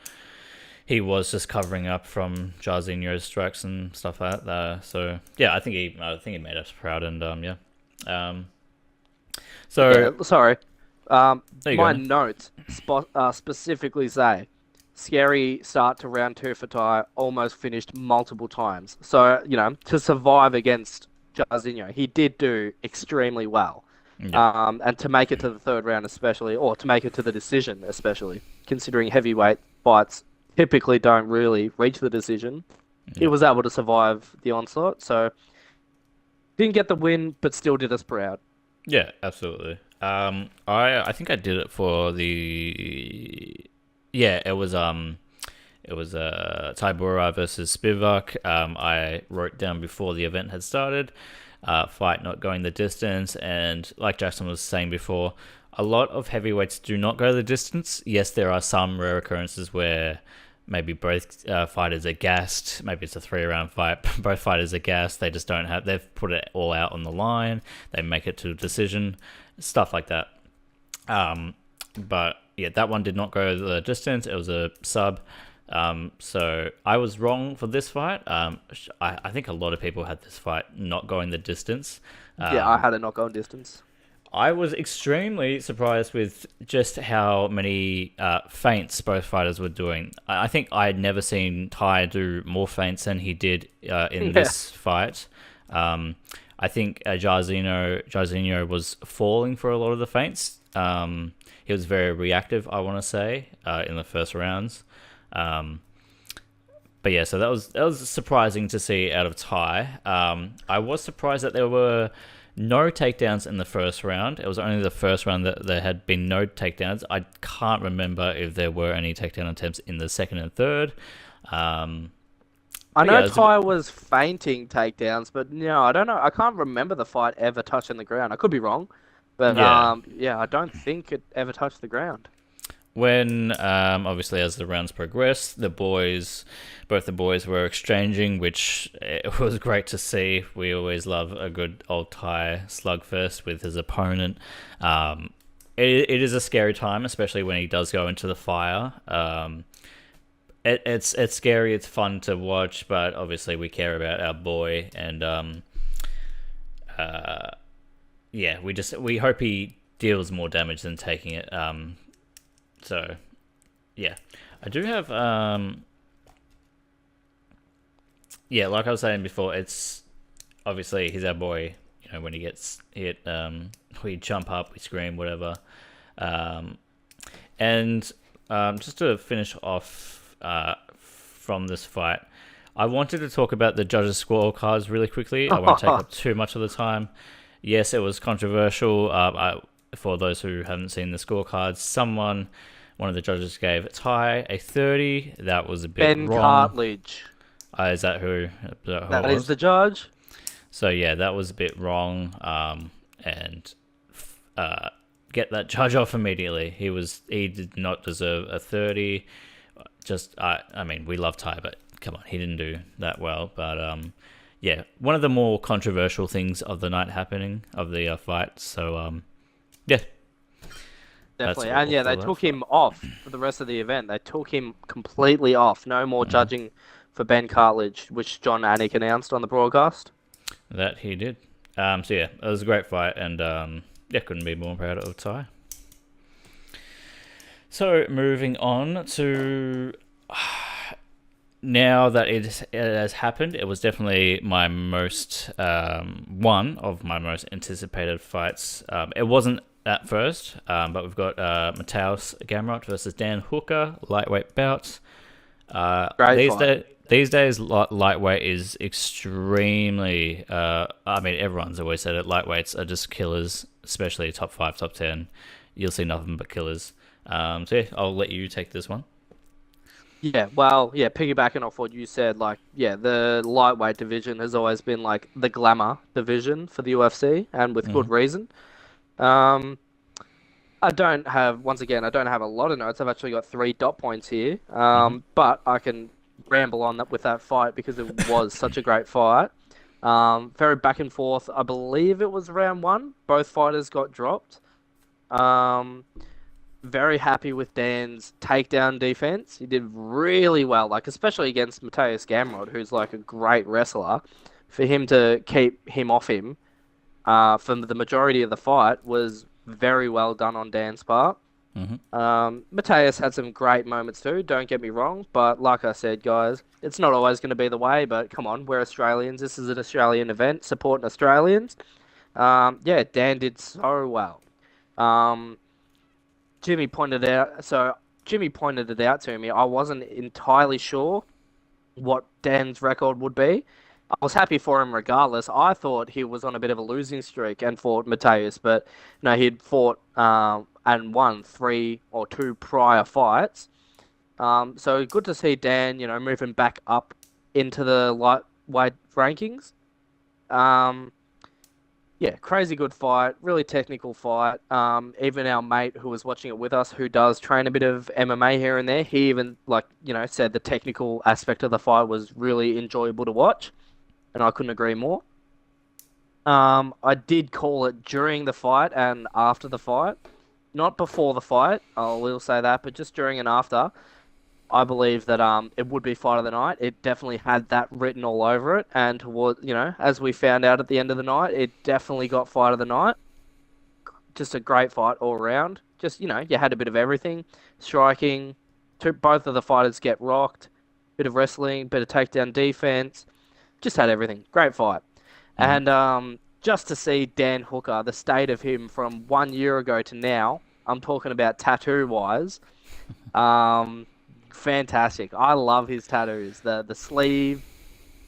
he was just covering up from Jairzinho's strikes and stuff like that. So yeah, I think he made us proud, and Sorry. My go. notes specifically say scary start to round two for Ty, almost finished multiple times. So to survive against Jairzinho, he did do extremely well. And to make it to the third round especially, or to make it to the decision especially, considering heavyweight fights typically don't really reach the decision. He was able to survive the onslaught, so didn't get the win, but still did us proud. Yeah, absolutely. I think I did it for it was Tybura versus Spivak. I wrote down before the event had started, fight not going the distance, and like Jackson was saying before, a lot of heavyweights do not go the distance. Yes, there are some rare occurrences where maybe both fighters are gassed. Maybe it's a 3-round fight. Both fighters are gassed. They just don't have. They've put it all out on the line. They make it to a decision. Stuff like that. But yeah, that one did not go the distance. It was a sub. So I was wrong for this fight. I think a lot of people had this fight not going the distance. Yeah, I had it not going distance. I was extremely surprised with just how many feints both fighters were doing. I think I had never seen Ty do more feints than he did in this fight. I think Jairzinho was falling for a lot of the feints. He was very reactive, I want to say, in the first rounds. But yeah, so that was surprising to see out of Ty. I was surprised that there were no takedowns in the first round. It was only the first round that there had been no takedowns. I can't remember if there were any takedown attempts in the second and third. I know Ty was feinting takedowns, but no, I don't know. I can't remember the fight ever touching the ground. I could be wrong, but yeah, I don't think it ever touched the ground. When obviously as the rounds progressed, both the boys were exchanging, which it was great to see. We always love a good old Thai slugfest with his opponent. It is a scary time, especially when he does go into the fire. It's scary. It's fun to watch, but obviously we care about our boy, and yeah, we hope he deals more damage than taking it. So, yeah. I do have, yeah, like I was saying before, it's, obviously, he's our boy, you know, when he gets hit, we jump up, we scream, whatever. And just to finish off from this fight, I wanted to talk about the judges' scorecards really quickly. I won't take up too much of the time. Yes, it was controversial. For those who haven't seen the scorecards, one of the judges gave Ty a 30. That was a bit Ben wrong. Cartledge. Is that who? That is the judge. So yeah, that was a bit wrong. And get that judge off immediately. He did not deserve a 30. I mean, we love Ty, but come on, he didn't do that well. But yeah, one of the more controversial things of the night happening of the fight. So yeah. Definitely. And yeah, they took him off for the rest of the event. They took him completely off. No more judging for Ben Cartledge, which John Anik announced on the broadcast. That he did. So yeah, it was a great fight, and yeah, couldn't be more proud of Ty. So moving on to now that it has happened, it was definitely my most one of my most anticipated fights. It wasn't at first, but we've got Mateusz Gamrot versus Dan Hooker, lightweight bout. These days, lightweight is extremely. I mean, everyone's always said it. Lightweights are just killers, especially top 5, top 10. You'll see nothing but killers. So yeah, I'll let you take this one. Yeah, well, yeah, piggybacking off what you said, like, yeah, the lightweight division has always been like the glamour division for the UFC, and with good reason. I don't have a lot of notes. I've actually got 3 dot points here. But I can ramble on that with that fight because it was such a great fight. Very back and forth. I believe it was round 1. Both fighters got dropped. Very happy with Dan's takedown defense. He did really well, like especially against Mateusz Gamrot, who's like a great wrestler. For him to keep him off him for the majority of the fight was very well done on Dan's part. Mateusz had some great moments too, don't get me wrong, but like I said, guys, it's not always going to be the way, but come on, we're Australians. This is an Australian event, supporting Australians. Yeah, Dan did so well. Jimmy pointed it out to me. I wasn't entirely sure what Dan's record would be. I was happy for him regardless. I thought he was on a bit of a losing streak and fought Mateusz, but no, he'd fought and won 3 or 2 prior fights. So good to see Dan, moving back up into the lightweight rankings. Yeah, crazy good fight, really technical fight. Even our mate who was watching it with us, who does train a bit of MMA here and there, he even said the technical aspect of the fight was really enjoyable to watch, and I couldn't agree more. I did call it during the fight and after the fight, not before the fight. I will say that, but just during and after. I believe that it would be fight of the night. It definitely had that written all over it, and as we found out at the end of the night, it definitely got fight of the night. Just a great fight all around. Just you had a bit of everything, striking. Both of the fighters get rocked. Bit of wrestling, bit of takedown defense. Just had everything. Great fight, Mhm. and just to see Dan Hooker, the state of him from 1 year ago to now. I'm talking about tattoo wise. Um, Fantastic. I love his tattoos. The sleeve,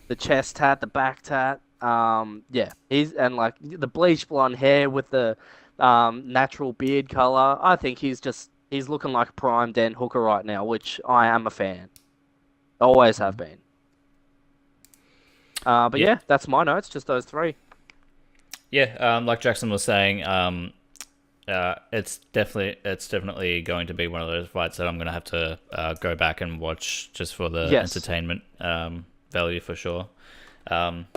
the chest tat, the back tat. Yeah, he's and like the bleach blonde hair with the natural beard color. I think he's looking like a prime Dan Hooker right now, which I am a fan. Always have been. But Yeah, yeah, that's my notes. Just those three. yeah. Like Jackson was saying, it's definitely going to be one of those fights that I'm going to have to go back and watch just for the Yes. entertainment value for sure. Um,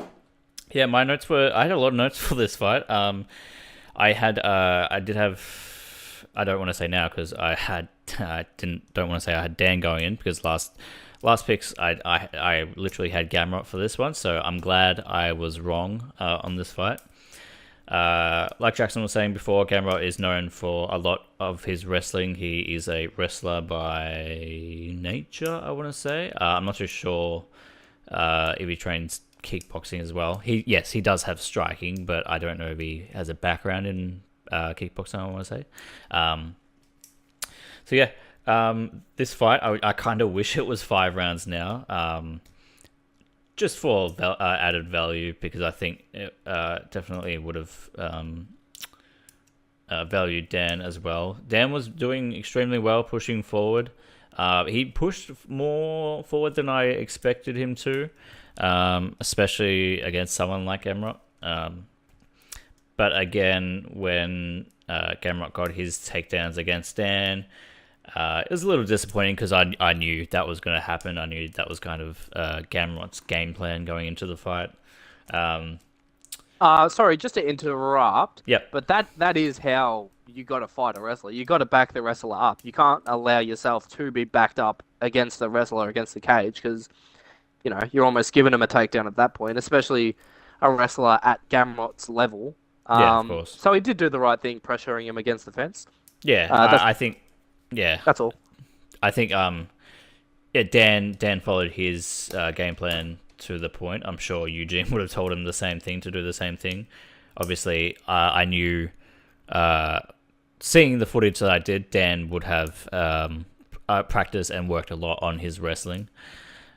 yeah, my notes were I had a lot of notes for this fight. I did have I don't want to say now because I don't want to say I had Dan going in because last picks I literally had Gamrot for this one, so I'm glad I was wrong on this fight. Like Jackson was saying before, Gamrot is known for a lot of his wrestling. He is a wrestler by nature, I want to say. I'm not too sure if he trains kickboxing as well. He does have striking, but I don't know if he has a background in kickboxing, I want to say. So yeah, this fight, I kind of wish it was 5 rounds now. Just for added value, because I think it definitely would have valued Dan as well. Dan was doing extremely well, pushing forward. He pushed more forward than I expected him to, especially against someone like Emrot. But again, when Gamrot got his takedowns against Dan, it was a little disappointing because I knew that was going to happen. I knew that was kind of Gamrot's game plan going into the fight. Um, Sorry, just to interrupt, yep. but that is how you got to fight a wrestler. You got to back the wrestler up. You can't allow yourself to be backed up against the wrestler against the cage because you're almost giving him a takedown at that point, especially a wrestler at Gamrot's level. Yeah, of course. So he did do the right thing, pressuring him against the fence. Yeah, That's I think. Yeah, that's all. I think. Yeah, Dan followed his game plan to the point. I'm sure Eugene would have told him the same thing to do the same thing. Obviously, I knew, seeing the footage that I did, Dan would have practiced and worked a lot on his wrestling,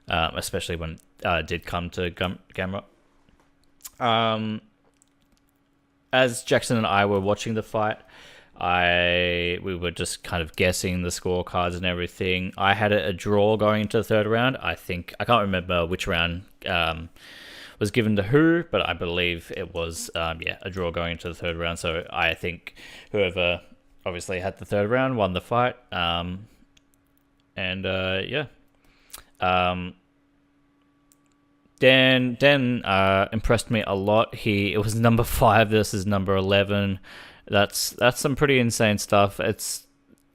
especially when it did come to Gamrot. As Jackson and I were watching the fight, we were just kind of guessing the scorecards and everything. I had a draw going into the third round. I can't remember which round was given to who, but I believe it was a draw going into the third round. So I think whoever obviously had the third round won the fight. Dan impressed me a lot. It was number 5 versus number 11. That's some pretty insane stuff. It's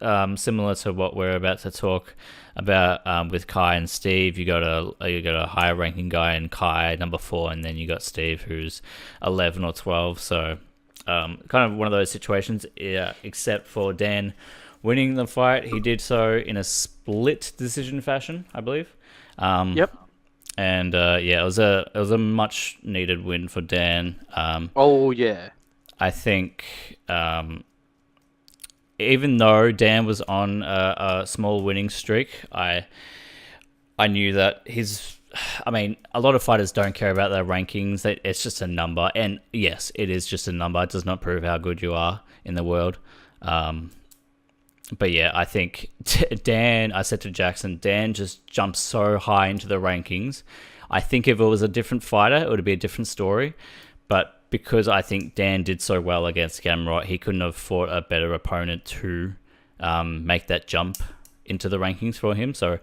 similar to what we're about to talk about with Kai and Steve. You got a higher ranking guy in Kai, number 4, and then you got Steve, who's 11 or 12. So kind of one of those situations. Yeah, except for Dan winning the fight, he did so in a split decision fashion, I believe. Yep. And it was a much needed win for Dan. Oh yeah. I think even though Dan was on a small winning streak, I knew that a lot of fighters don't care about their rankings. It's just a number, and yes, it is just a number. It does not prove how good you are in the world. But yeah, I think Dan, I said to Jackson, Dan just jumped so high into the rankings. I think if it was a different fighter, it would be a different story. But because I think Dan did so well against Gamrot, he couldn't have fought a better opponent to make that jump into the rankings for him. So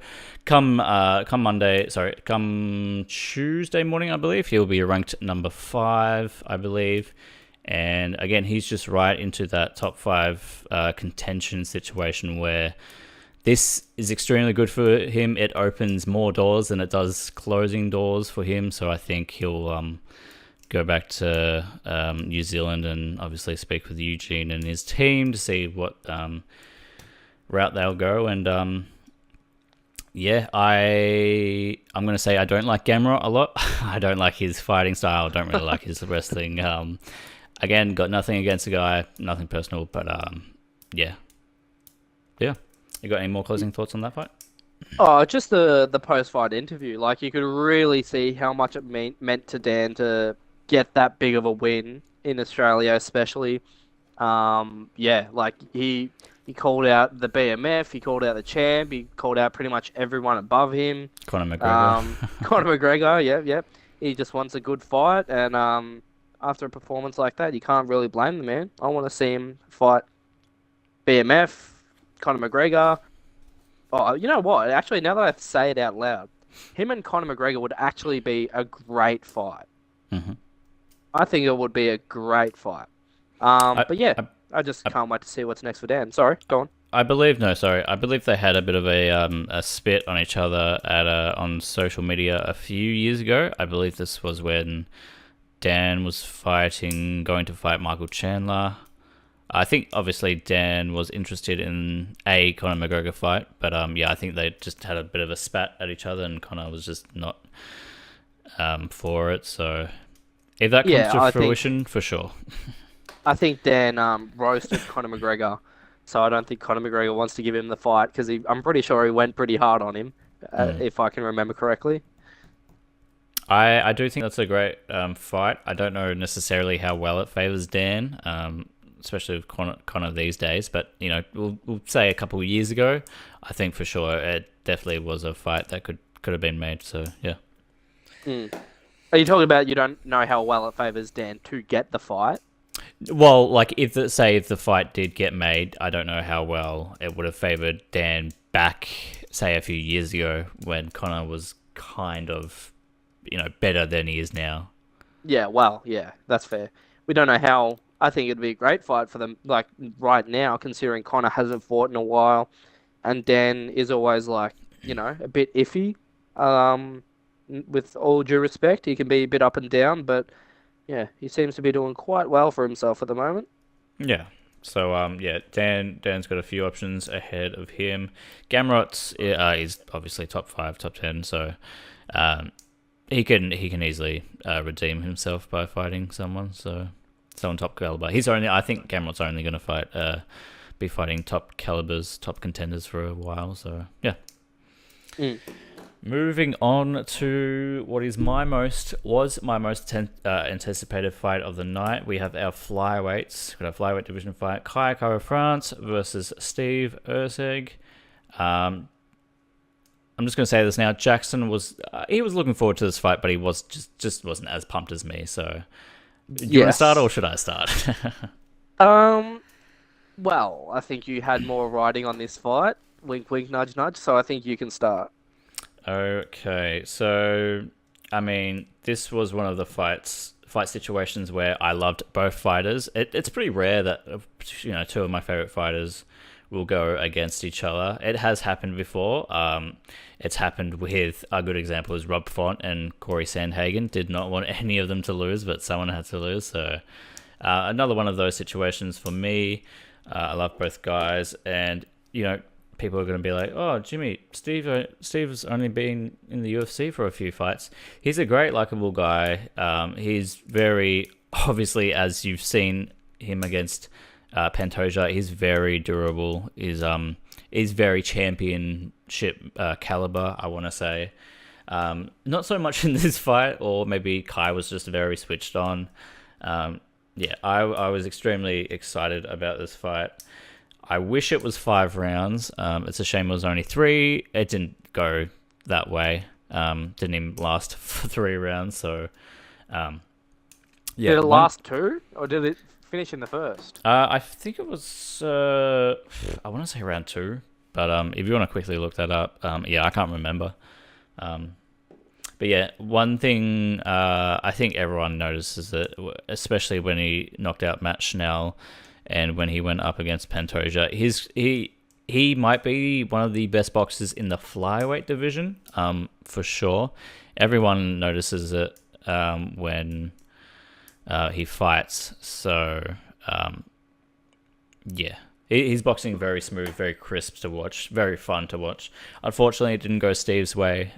come Tuesday morning, I believe, he'll be ranked number 5, I believe. And again, he's just right into that top 5 contention situation where this is extremely good for him. It opens more doors than it does closing doors for him. So I think he'll go back to New Zealand and obviously speak with Eugene and his team to see what route they'll go. And I'm going to say I don't like Gamrot a lot. I don't like his fighting style. I don't really like his wrestling. Again, got nothing against the guy, nothing personal, but yeah. You got any more closing thoughts on that fight? Oh, just the post-fight interview. Like, you could really see how much it meant to Dan to get that big of a win in Australia, especially. Like he called out the BMF, he called out the champ, he called out pretty much everyone above him. Conor McGregor. Conor McGregor, yeah. He just wants a good fight, and after a performance like that, you can't really blame the man. I want to see him fight BMF, Conor McGregor. Oh, you know what? Actually, now that I say it out loud, him and Conor McGregor would actually be a great fight. Mm-hmm. I think it would be a great fight. I just can't wait to see what's next for Dan. Sorry, go on. I believe they had a bit of a spit on each other on social media a few years ago. I believe this was when Dan was going to fight Michael Chandler. I think obviously Dan was interested in a Conor McGregor fight, but I think they just had a bit of a spat at each other, and Conor was just not for it. So if that comes to fruition, for sure. I think Dan roasted Conor McGregor, so I don't think Conor McGregor wants to give him the fight because I'm pretty sure he went pretty hard on him, if I can remember correctly. I do think that's a great fight. I don't know necessarily how well it favors Dan, especially with Conor these days. But we'll say a couple of years ago, I think for sure it definitely was a fight that could have been made. So yeah. Are you talking about you don't know how well it favors Dan to get the fight? Well, like if the fight did get made, I don't know how well it would have favored Dan back, say a few years ago when Conor was kind of, better than he is now. Yeah, well, yeah, that's fair. We don't know how. I think it'd be a great fight for them, like right now, considering Conor hasn't fought in a while, and Dan is always like, a bit iffy. With all due respect, he can be a bit up and down, but yeah, he seems to be doing quite well for himself at the moment. Yeah. So Dan's got a few options ahead of him. Gamrot is obviously top 5, top 10, so he can easily redeem himself by fighting someone top caliber. I think Gamrot's only going to be fighting top calibers, top contenders for a while. So yeah. Moving on to what was my most anticipated fight of the night. We have our flyweights. We've got a flyweight division fight. Kai Kara-France versus Steve Erceg. I'm just going to say this now. Jackson was looking forward to this fight, but he was just wasn't as pumped as me. So, do you want to start or should I start? Well, I think you had more riding on this fight. Wink, wink, nudge, nudge. So I think you can start. Okay, so I mean, this was one of the fight situations where I loved both fighters. It's pretty rare that two of my favorite fighters will go against each other. It has happened before. It's happened with a good example is Rob Font and Corey Sandhagen. Did not want any of them to lose, but someone had to lose. So another one of those situations for me. I love both guys, and people are going to be like, oh, Jimmy, Steve's only been in the UFC for a few fights. He's a great, likable guy. He's very, obviously, as you've seen him against Pantoja, he's very durable. He's very championship caliber, I want to say. Not so much in this fight, or maybe Kai was just very switched on. I was extremely excited about this fight. I wish it was 5 rounds. It's a shame it was only 3. It didn't go that way. Didn't even last for 3 rounds. So, Yeah, Did it one. last two, or did it finish in the first? I think it was. I want to say round two, but if you want to quickly look that up, yeah, I can't remember. Um, but yeah, one thing I think everyone notices that, especially when he knocked out Matt Schnell, and when he went up against Pantoja, he might be one of the best boxers in the flyweight division, for sure. Everyone notices it when he fights. So yeah, he's boxing very smooth, very crisp to watch, very fun to watch. Unfortunately, it didn't go Steve's way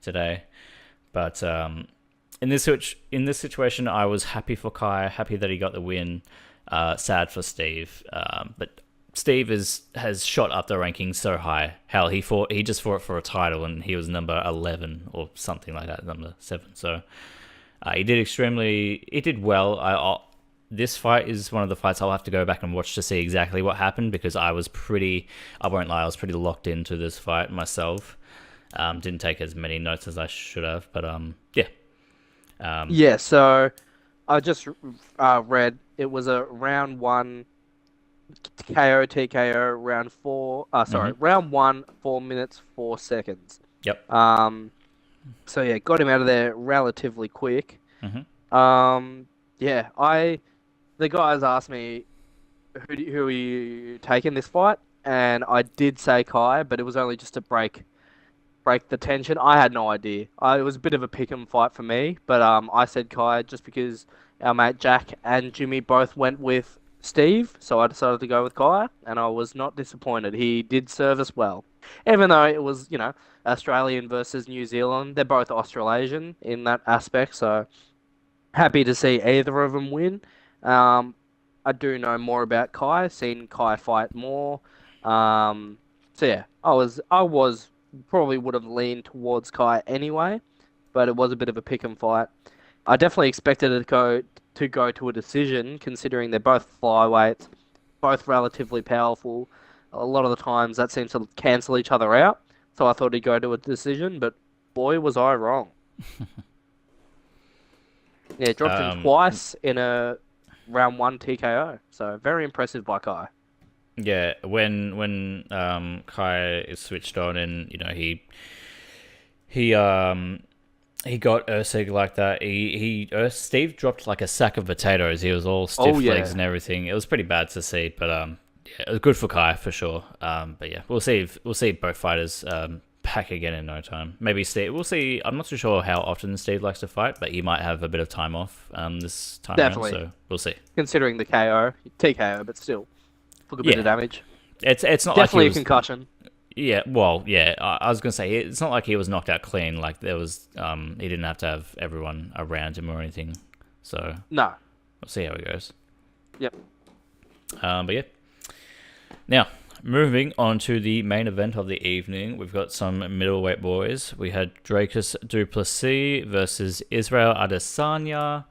today, but in this situation, I was happy for Kai, happy that he got the win. Sad for Steve, but Steve has shot up the rankings so high. Hell, he just fought for a title and he was number 11 or something like that, number 7. So he did well. This fight is one of the fights I'll have to go back and watch to see exactly what happened, because I won't lie, I was pretty locked into this fight myself. Didn't take as many notes as I should have, but yeah. Yeah, so I just read it was a round one KO TKO round four. Sorry, Mhm. round one, 4 minutes 4 seconds. Yep. So yeah, got him out of there relatively quick. Mhm. Yeah, the guys asked me who are you taking this fight, and I did say Kai, but it was only just to break the tension. I had no idea. It was a bit of a pick 'em fight for me, but I said Kai just because our mate Jack and Jimmy both went with Steve, so I decided to go with Kai, and I was not disappointed. He did serve us well, even though it was Australian versus New Zealand. They're both Australasian in that aspect, so happy to see either of them win. Um, I do know more about Kai, seen Kai fight more. So yeah, I was probably would have leaned towards Kai anyway, but it was a bit of a pick and fight. I definitely expected it to go to a decision, considering they're both flyweights, both relatively powerful. A lot of the times that seems to cancel each other out, so I thought he'd go to a decision, but boy was I wrong. Yeah, dropped him Um, twice in a round one TKO, so very impressive by Kai. yeah, when Kai is switched on, and he he got Ursig like that. Steve dropped like a sack of potatoes. He was all Oh stiff legs yeah, and everything. It was pretty bad to see, but yeah, it was good for Kai for sure. But yeah, we'll see both fighters back again in no time. Maybe Steve. We'll see. I'm not too sure how often Steve likes to fight, but he might have a bit of time off this time around. definitely. So we'll see. Considering the KO, TKO, but still took a bit of Yeah, damage. it's not like he Definitely a was. concussion. Yeah, well, yeah. I was gonna say it's not like he was knocked out clean. Like there was, he didn't have to have everyone around him or anything. So No. we'll see how it goes. Yep. But yeah. Now moving on to the main event of the evening, we've got some middleweight boys. We had Dracus du Plessis versus Israel Adesanya.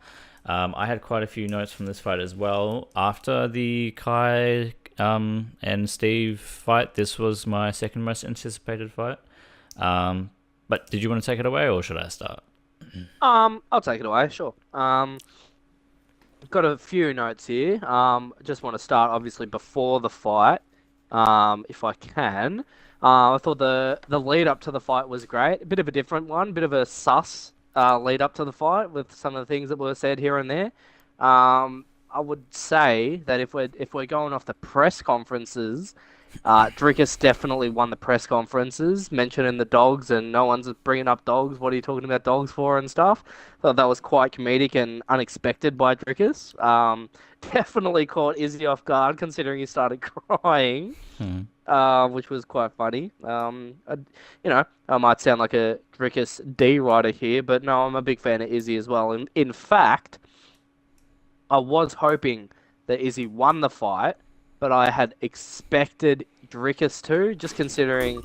I had quite a few notes from this fight as well. After the Kai and Steve fight, this was my second most anticipated fight. But did you want to take it away, or should I start? I'll take it away, sure. Got a few notes here. Just want to start obviously before the fight, if I can. I thought the lead up to the fight was great. A bit of a different one, bit of a sus lead up to the fight with some of the things that were said here and there. I would say that if we're going off the press conferences, Drickus definitely won the press conferences, mentioning the dogs, and no one's bringing up dogs. What are you talking about dogs for and stuff? Thought that was quite comedic and unexpected by Drickus. Definitely caught Izzy off guard, considering he started crying, Hmm. which was quite funny. I might sound like a Drickus D writer here, but no, I'm a big fan of Izzy as well. And in fact, I was hoping that Izzy won the fight, but I had expected Drickus to, just considering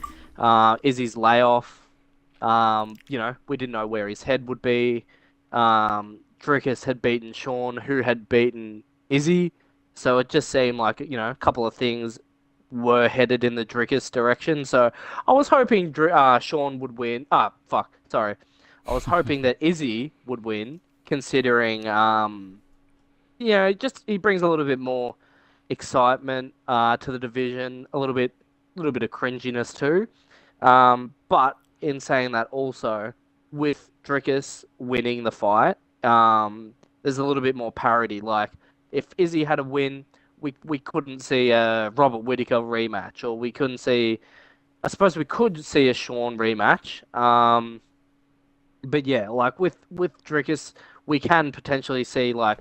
Izzy's layoff. We didn't know where his head would be. Drickus had beaten Sean, who had beaten Izzy, so it just seemed like a couple of things were headed in the Drickus direction. So I was hoping Sean would win. Sorry. I was hoping that Izzy would win, considering just he brings a little bit more excitement to the division, little bit of cringiness too. But in saying that, also with Dricus winning the fight, there's a little bit more parity. Like if Izzy had a win, we couldn't see a Robert Whittaker rematch, or we couldn't see. I suppose we could see a Sean rematch. But yeah, like with Dricus, we can potentially see like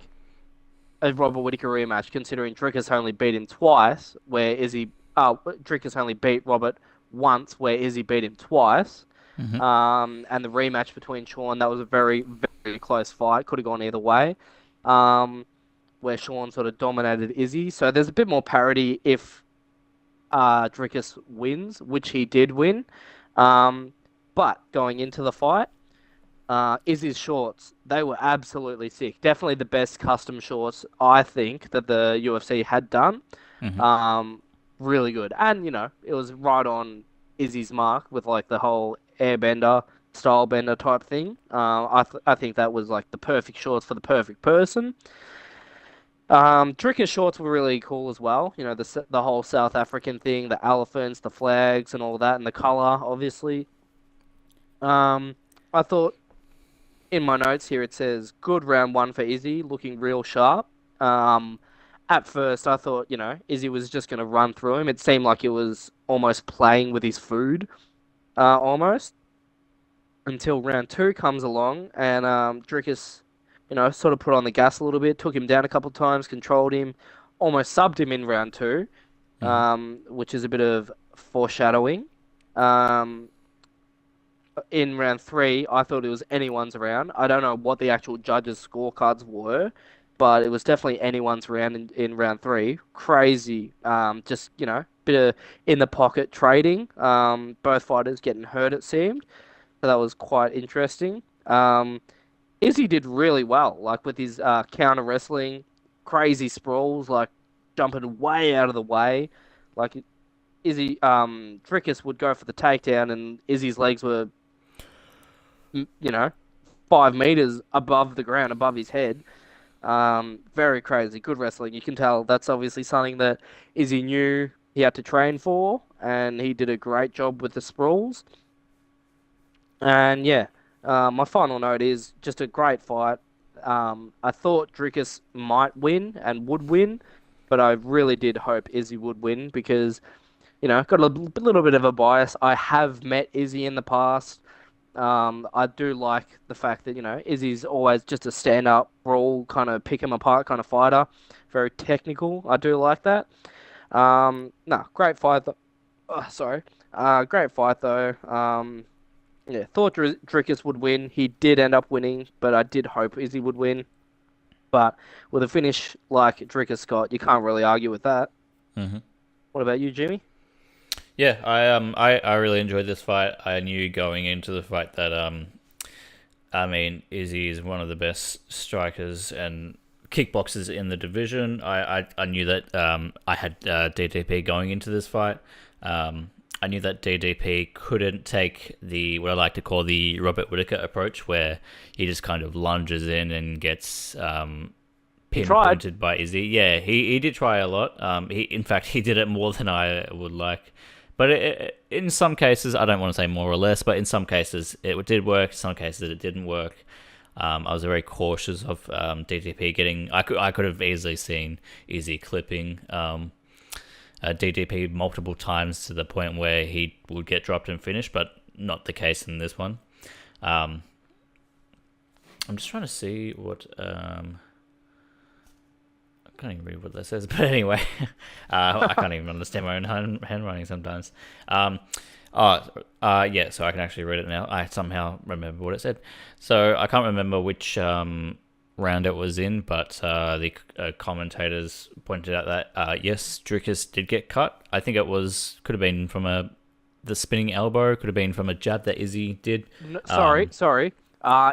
a Robert Whittaker rematch, considering Dricus only beat him twice, where Izzy, Dricus only beat Robert once, where Izzy beat him twice. Hmm. And the rematch between Sean, that was a very, very close fight. Could have gone either way. Um, where Sean sort of dominated Izzy. So there's a bit more parity if Dricus wins, which he did win. But going into the fight, Izzy's shorts, they were absolutely sick. Definitely the best custom shorts, I think, that the UFC had done. Hmm. Really good. And, it was right on Izzy's mark with like the whole airbender, style bender type thing. I think that was like the perfect shorts for the perfect person. Dricker's shorts were really cool as well. The whole South African thing, the elephants, the flags, and all that, and the color, obviously. I thought in my notes here it says good round one for Izzy, looking real sharp. Um, at first I thought, Izzy was just gonna run through him. It seemed like it was almost playing with his food, almost until round two comes along and Drickus, sort of put on the gas a little bit, took him down a couple of times, controlled him, almost subbed him in round two, Hmm. which is a bit of foreshadowing. Um, in round three, I thought it was anyone's round. I don't know what the actual judges' scorecards were, but it was definitely anyone's round in round three. Crazy. Just, bit of in the pocket trading. Both fighters getting hurt, it seemed. So that was quite interesting. Izzy did really well, like with his counter wrestling, crazy sprawls, like jumping way out of the way. Like Drickus would go for the takedown, and Izzy's legs were, you know, 5 meters above the ground, above his head. Very crazy, good wrestling. You can tell that's obviously something that Izzy knew he had to train for, and he did a great job with the sprawls. And yeah, my final note is just a great fight. I thought Dricus might win and would win, but I really did hope Izzy would win because, got a little bit of a bias. I have met Izzy in the past. I do like the fact that, Izzy's always just a stand-up, brawl, kind of pick him apart kind of fighter. Very technical. I do like that. No, great fight. Sorry. Great fight though. Yeah, thought Dricus would win. He did end up winning, but I did hope Izzy would win. But with a finish like Dricus got, you can't really argue with that. Hmm. What about you, Jimmy? Yeah, I really enjoyed this fight. I knew going into the fight that I mean, Izzy is one of the best strikers and kickboxers in the division. I knew that I had DDP going into this fight. I knew that DDP couldn't take the what I like to call the Robert Whittaker approach, where he just kind of lunges in and gets He tried. pinpointed by Izzy. Yeah, he did try a lot. In fact he did it more than I would like. But in some cases, I don't want to say more or less, but in some cases it did work. In some cases it didn't work. I was very cautious of DDP getting. I could have easily seen Izzy clipping DDP multiple times to the point where he would get dropped and finished, but not the case in this one. I'm just trying to see what. I can't even read what that says, but anyway, I can't even understand my own handwriting sometimes. Yeah, so I can actually read it now. I somehow remember what it said. So I can't remember which round it was in, but the commentators pointed out that yes, Dricus did get cut. I think could have been from the spinning elbow, could have been from a jab that Izzy did. Sorry.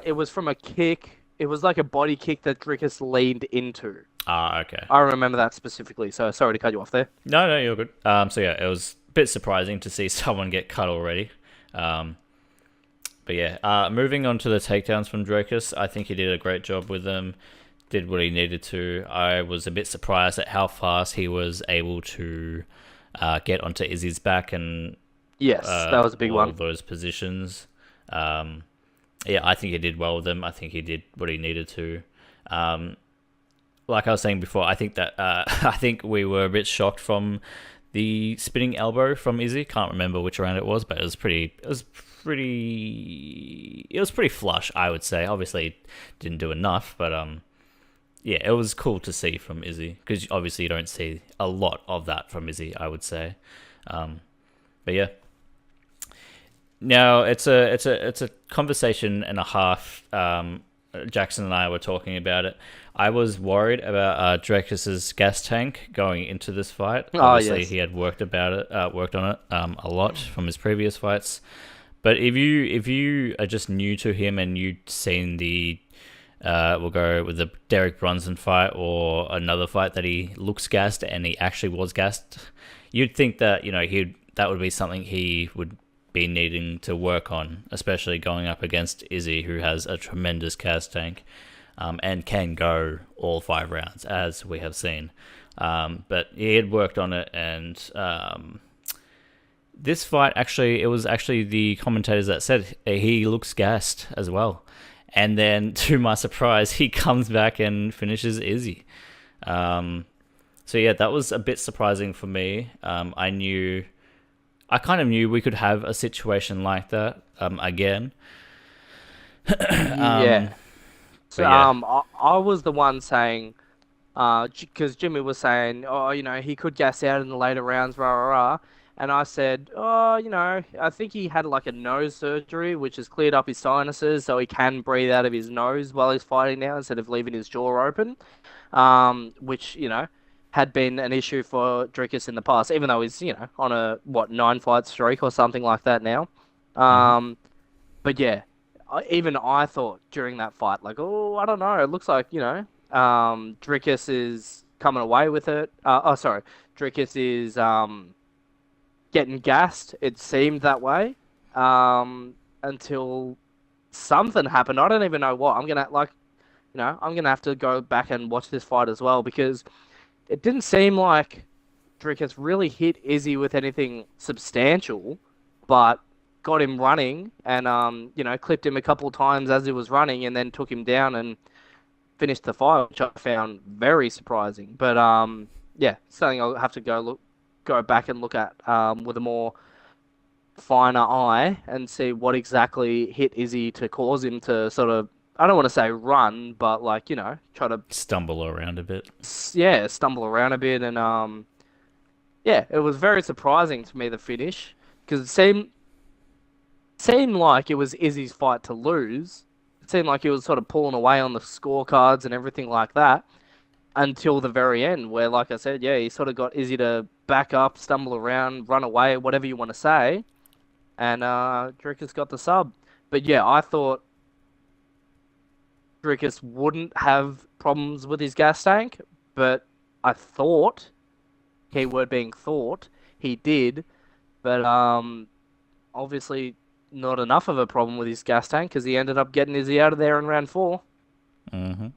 It was from a kick. It was like a body kick that Dricus leaned into. Okay. I remember that specifically, so sorry to cut you off there. No, you're good. So yeah, it was a bit surprising to see someone get cut already. But yeah, moving on to the takedowns from Drakus, I think he did a great job with them. Did what he needed to. I was a bit surprised at how fast he was able to get onto Izzy's back and Yes, that was a big all one. those positions. Um, yeah, I think he did well with them. I think he did what he needed to. Um, like I was saying before, I think that I think we were a bit shocked from the spinning elbow from Izzy. Can't remember which round it was, but it was pretty. It was pretty flush, I would say. Obviously, didn't do enough, but yeah, it was cool to see from Izzy because obviously you don't see a lot of that from Izzy, I would say. But yeah, now it's a conversation and a half. Jackson and I were talking about it. I was worried about Drakus's gas tank going into this fight. Oh, Obviously, yes. he had worked on it a lot from his previous fights. But if you are just new to him and you'd seen the we'll go with the Derek Brunson fight or another fight that he looks gassed and he actually was gassed, you'd think that that would be something he would be needing to work on, especially going up against Izzy, who has a tremendous gas tank and can go all 5 rounds, as we have seen. But he had worked on it, and this fight it was actually the commentators that said he looks gassed as well. And then, to my surprise, he comes back and finishes Izzy. So yeah, that was a bit surprising for me. I kind of knew we could have a situation like that again. Yeah. So, But yeah, I was the one saying, because Jimmy was saying, oh, he could gas out in the later rounds, rah, rah, rah. And I said, oh, I think he had like a nose surgery, which has cleared up his sinuses, so he can breathe out of his nose while he's fighting now instead of leaving his jaw open. Which, had been an issue for Dricus in the past, even though he's, on a, 9-fight streak or something like that now. hmm Um, but yeah, even I thought during that fight, like, oh, I don't know. It looks like, Dricus is coming away with it. Sorry. Dricus is getting gassed. It seemed that way until something happened. I don't even know what. I'm gonna have to go back and watch this fight as well because it didn't seem like Dricus really hit Izzy with anything substantial, but got him running and clipped him a couple of times as he was running and then took him down and finished the fight, which I found very surprising. But yeah, something I'll have to go back and look at with a more finer eye and see what exactly hit Izzy to cause him to sort of, I don't want to say run, but like, try to stumble around a bit. yeah, stumble around a bit and yeah, it was very surprising to me the finish because it seemed like it was Izzy's fight to lose. It seemed like he was sort of pulling away on the scorecards and everything like that until the very end, where, like I said, yeah, he sort of got Izzy to back up, stumble around, run away, whatever you want to say, and Dricus got the sub. But yeah, I thought Dricus wouldn't have problems with his gas tank, but I thought, keyword being thought, he did, but obviously not enough of a problem with his gas tank because he ended up getting Izzy out of there in round 4. hmm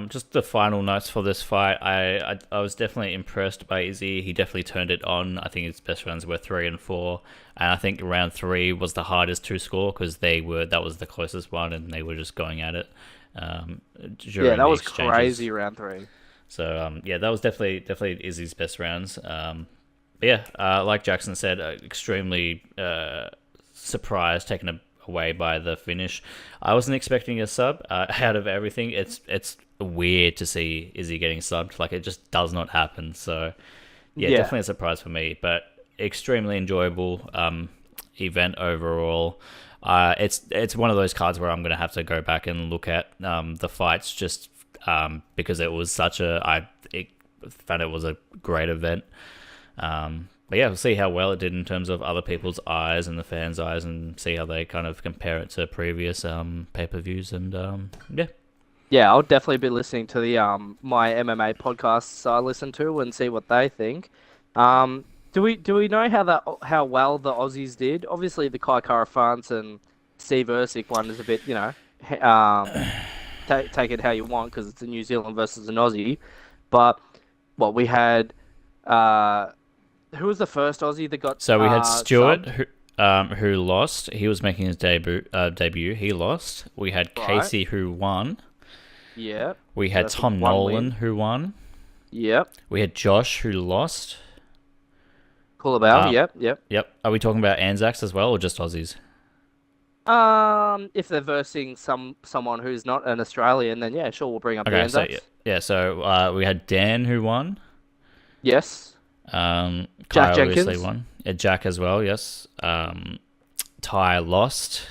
Just the final notes for this fight. I was definitely impressed by Izzy. He definitely turned it on. I think his best rounds were 3 and 4, and I think round 3 was the hardest to score because that was the closest one, and they were just going at it Yeah, during that the was exchanges. crazy round 3. So yeah, that was definitely Izzy's best rounds. But yeah, like Jackson said, extremely surprised, taken away by the finish. I wasn't expecting a sub out of everything. It's weird to see Izzy getting subbed. Like it just does not happen. So yeah, Yeah. definitely a surprise for me, but extremely enjoyable event overall. It's one of those cards where I'm gonna have to go back and look at the fights just because it was I found it was a great event. But yeah, we'll see how well it did in terms of other people's eyes and the fans' eyes, and see how they kind of compare it to previous pay-per-views. And yeah, Yeah, I'll definitely be listening to the my MMA podcasts I listen to and see what they think. To Do we know how well the Aussies did? Obviously, the Kai Kara France and Steve Ersic one is a bit, take it how you want because it's a New Zealand versus an Aussie. But what we had, uh, who was the first Aussie that got So we had Stewart, subbed? who lost. He was making his debut. He lost. We had Right. Casey, who won. Yeah. We So had that's Tom one Nolan, win. who won. Yep. We had Josh, who lost. Cool about. Uh, Yep. Yep. yep. Are we talking about Anzacs as well, or just Aussies? If they're versing someone who's not an Australian, then yeah, sure, we'll bring up the Okay, so yeah, Anzacs. yeah. So we had Dan, who won. Yes. Kai Jack obviously Jenkins. won. Jack as well. Yes. Ty lost.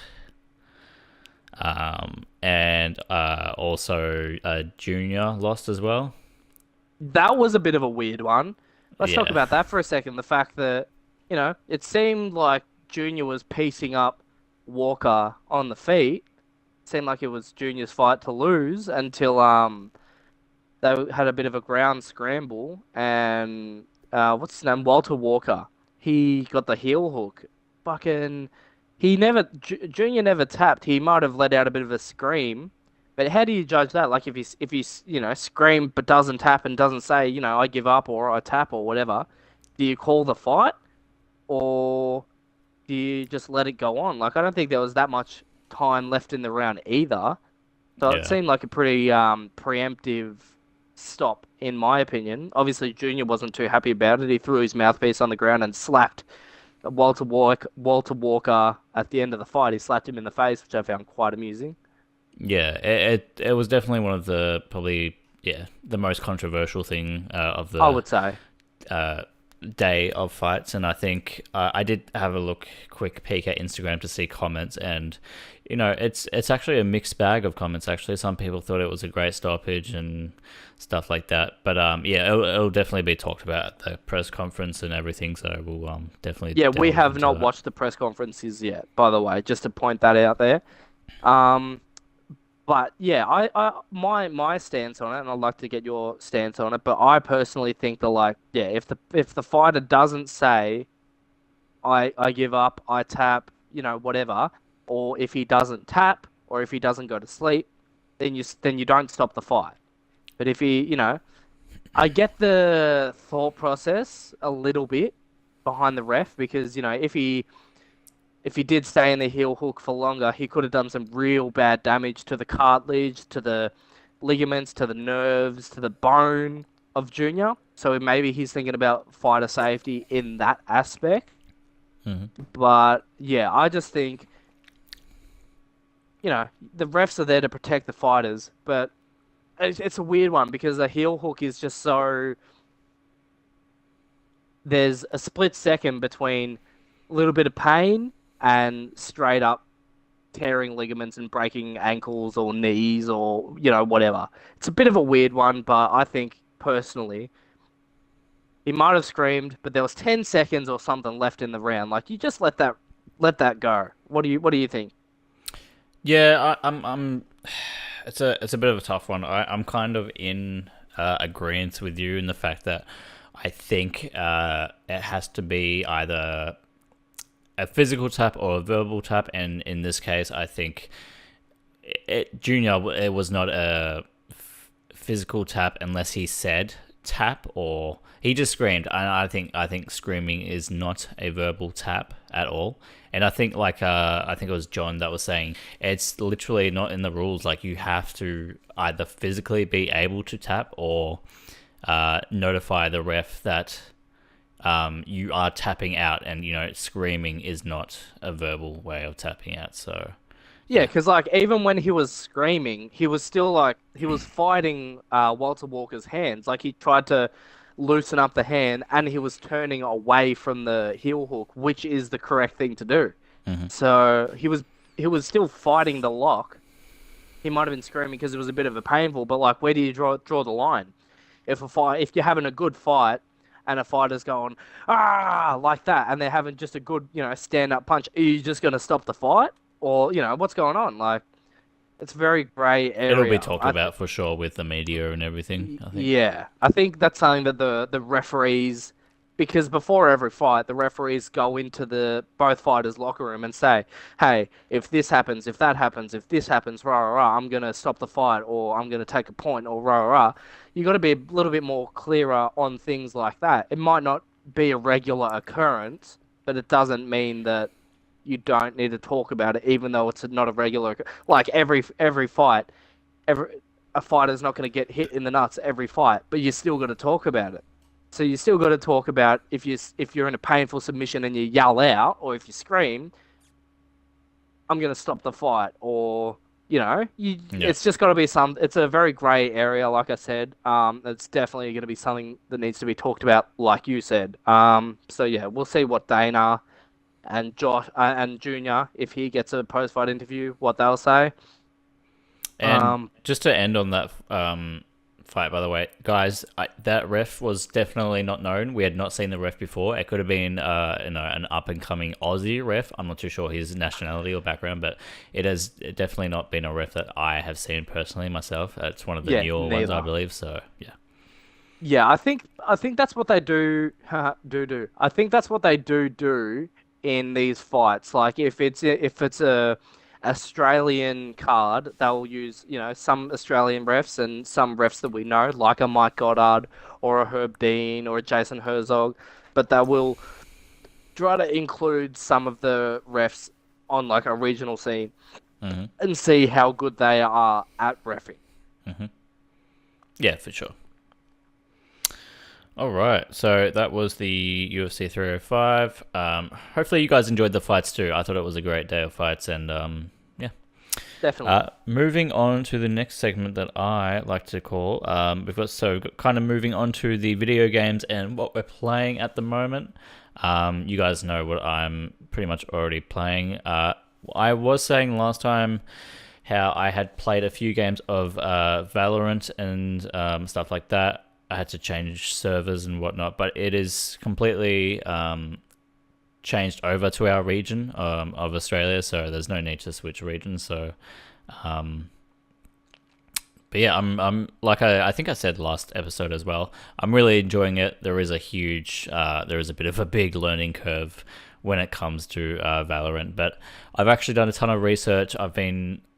And also Junior lost as well. That was a bit of a weird one. Let's talk Yeah. about that for a second. The fact that, it seemed like Junior was piecing up Walker on the feet. Seemed like it was Junior's fight to lose until they had a bit of a ground scramble and what's his name? Walter Walker. He got the heel hook. Fucking he never Junior never tapped. He might have let out a bit of a scream. But how do you judge that? Like if he's scream but doesn't tap and doesn't say, I give up or I tap or whatever, do you call the fight or do you just let it go on? Like I don't think there was that much time left in the round either. So it Yeah. seemed like a pretty preemptive stop, in my opinion. Obviously, Junior wasn't too happy about it. He threw his mouthpiece on the ground and slapped Walter Walker at the end of the fight. He slapped him in the face, which I found quite amusing. Yeah. It was definitely one of the probably the most controversial thing of I the would say. uh, day of fights, and I think I did have a quick peek at Instagram to see comments, and it's actually a mixed bag of comments. Actually, some people thought it was a great stoppage and stuff like that, but yeah, it'll definitely be talked about at the press conference and everything. So we'll definitely Yeah, we delve have into not that. watched the press conferences yet, by the way, just to point that out there. Um, But yeah, my stance on it, and I'd like to get your stance on it. But I personally think that if the fighter doesn't say I give up, I tap, whatever, or if he doesn't tap, or if he doesn't go to sleep, then you don't stop the fight. But if I get the thought process a little bit behind the ref because if he did stay in the heel hook for longer, he could have done some real bad damage to the cartilage, to the ligaments, to the nerves, to the bone of Junior. So maybe he's thinking about fighter safety in that aspect. Hmm. But yeah, I just think, the refs are there to protect the fighters. But it's a weird one because the heel hook is just so. There's a split second between a little bit of pain and straight up tearing ligaments and breaking ankles or knees or whatever. It's a bit of a weird one, but I think personally he might have screamed, but there was 10 seconds or something left in the round. Like you just let that go. What do you think? Yeah, I'm. It's a bit of a tough one. I'm kind of in agreement with you in the fact that I think it has to be either a physical tap or a verbal tap, and in this case, I think Junior, it was not a physical tap unless he said tap or he just screamed. And I think screaming is not a verbal tap at all. And I think I think it was John that was saying it's literally not in the rules. Like you have to either physically be able to tap or notify the ref that you are tapping out, and screaming is not a verbal way of tapping out. So Yeah, yeah. because even when he was screaming, he was still he was fighting Walter Walker's hands. Like he tried to loosen up the hand, and he was turning away from the heel hook, which is the correct thing to do. Hmm. So he was still fighting the lock. He might have been screaming because it was a bit of a painful, but where do you draw the line? If you're having a good fight and a fighter's going like that, and they're having just a good stand up punch, are you just gonna stop the fight, or what's going on? Like it's very grey It'll be area. talked about for sure with the media and everything, I think. Yeah, I think that's something that the referees because before every fight, the referees go into the both fighters' locker room and say, "Hey, if this happens, if that happens, if this happens, rah rah rah, I'm gonna stop the fight, or I'm gonna take a point, or rah rah rah." You got to be a little bit more clearer on things like that. It might not be a regular occurrence, but it doesn't mean that you don't need to talk about it, even though it's not a regular. Like every fight, every a fighter's not going to get hit in the nuts every fight, but you still got to talk about it. So you still got to talk about if you're in a painful submission and you yell out, or if you scream, I'm going to stop the fight, or Yeah. it's just got to be some. It's a very grey area, like I said. It's definitely going to be something that needs to be talked about, like you said. So yeah, we'll see what Dana and Josh and Junior, if he gets a post-fight interview, what they'll say. And Um, just to end on that fight, by the way, guys, that ref was definitely not known. We had not seen the ref before. It could have been, an up and coming Aussie ref. I'm not too sure his nationality or background, but it has definitely not been a ref that I have seen personally myself. It's one of the yeah, newer ones, I neither. believe. So yeah. Yeah, I think that's what they do do. I think that's what they do in these fights. Like if it's a Australian card, they'll use, some Australian refs and some refs that we know, like a Mike Goddard or a Herb Dean or a Jason Herzog, but they will try to include some of the refs on like a regional scene Hmm. and see how good they are at refing. Hmm. Yeah, for sure. All right, so that was the UFC 305. Hopefully, you guys enjoyed the fights too. I thought it was a great day of fights, and yeah. Definitely. Moving on to the next segment that I like to call, kind of moving on to the video games and what we're playing at the moment. You guys know what I'm pretty much already playing. I was saying last time how I had played a few games of Valorant and stuff like that. I had to change servers and whatnot, but it is completely changed over to our region of Australia, so there's no need to switch regions. So, um, but yeah, I'm like I think I said last episode as well. I'm really enjoying it. There is a bit of a big learning curve when it comes to Valorant, but I've actually done a ton of research.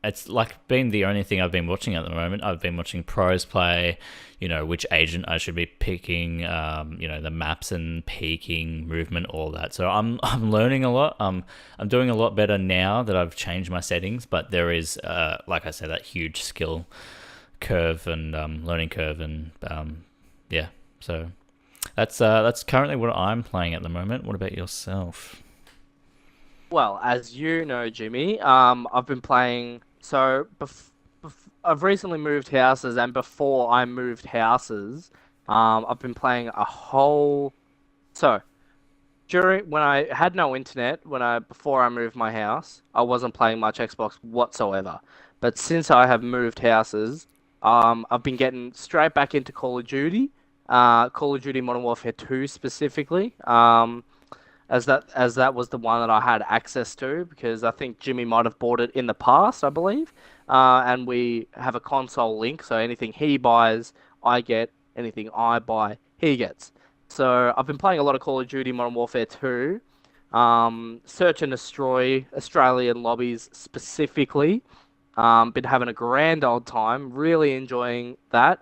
It's like been the only thing I've been watching at the moment. I've been watching pros play, which agent I should be picking, the maps and peaking, movement, all that. So I'm learning a lot. I'm doing a lot better now that I've changed my settings, but there is, like I said, that huge skill curve and learning curve, and yeah. So that's currently what I'm playing at the moment. What about yourself? Well, as you know, Jimmy, I've been playing. I've recently moved houses, and before I moved houses, I've been playing a whole. So during when I had no internet, before I moved my house, I wasn't playing much Xbox whatsoever. But since I have moved houses, I've been getting straight back into Call of Duty, Call of Duty Modern Warfare 2 specifically. As that was the one that I had access to, because I think Jimmy might have bought it in the past, I believe. And we have a console link, so anything he buys, I get. Anything I buy, he gets. So I've been playing a lot of Call of Duty Modern Warfare 2, search and destroy Australian lobbies specifically. Been having a grand old time, really enjoying that.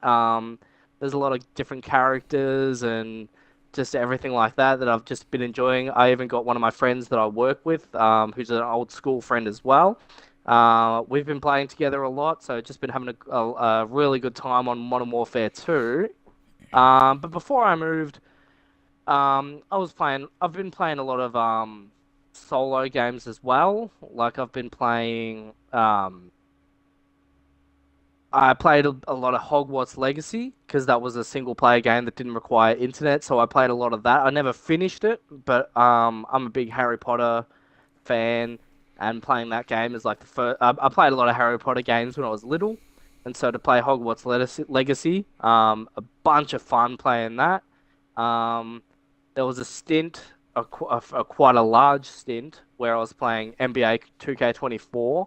There's a lot of different characters and just everything like that I've just been enjoying. I even got one of my friends that I work with, who's an old school friend as well. We've been playing together a lot, so just been having a really good time on Modern Warfare 2. But before I moved, I've been playing a lot of solo games as well. Like I've been playing I played a lot of Hogwarts Legacy because that was a single player game that didn't require internet, so I played a lot of that. I never finished it, but I'm a big Harry Potter fan, and playing that game is like the first. I played a lot of Harry Potter games when I was little, and so to play Legacy, a bunch of fun playing that. Um, there was a stint, quite a large stint, where I was playing NBA 2K24.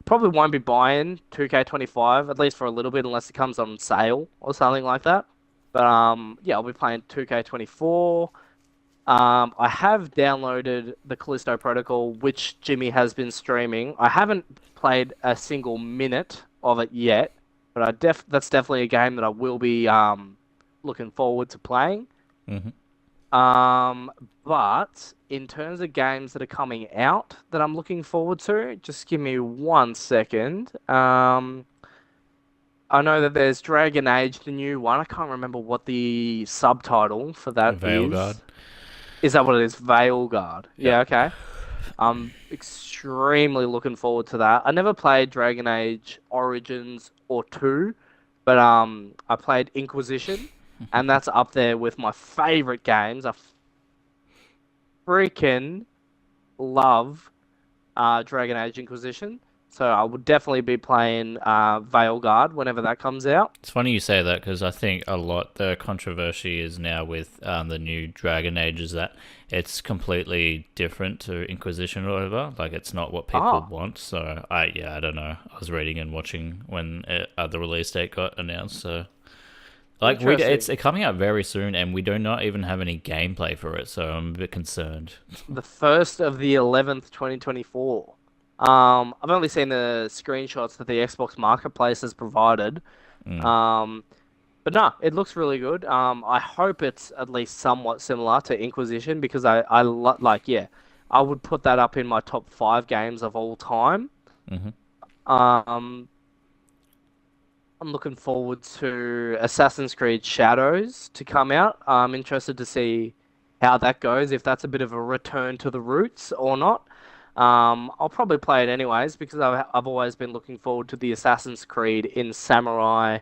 Probably won't be buying 2K25, at least for a little bit, unless it comes on sale or something like that. But yeah, I'll be playing 2K24. I have downloaded the Callisto Protocol, which Jimmy has been streaming. I haven't played a single minute of it yet, but that's definitely a game that I will be looking forward to playing. Hmm. Um, but in terms of games that are coming out that I'm looking forward to, just give me 1 second. I know that there's Dragon Age, the new one. I can't remember what the subtitle for that Veilguard. is. Is that what it is? Veilguard. Yep. Yeah, okay. I'm extremely looking forward to that. I never played Dragon Age Origins or 2, but I played Inquisition, and that's up there with my favorite games. I freaking love Dragon Age Inquisition. So I would definitely be playing Veilguard whenever that comes out. It's funny you say that because I think a lot the controversy is now with the new Dragon Age is that it's completely different to Inquisition or whatever. Like it's not what people Ah, want. So I don't know. I was reading and watching when the release date got announced. So like it's interesting. coming out very soon, and we do not even have any gameplay for it. So I'm a bit concerned. The first of the 11th, 2024. I've only seen the screenshots that the Xbox Marketplace has provided. Mm. Um, but no, it looks really good. I hope it's at least somewhat similar to Inquisition because yeah, I would put that up in my top 5 games of all time. Hmm. Um, I'm looking forward to Assassin's Creed Shadows to come out. I'm interested to see how that goes, if that's a bit of a return to the roots or not. I'll probably play it anyways because I've always been looking forward to the Assassin's Creed in samurai,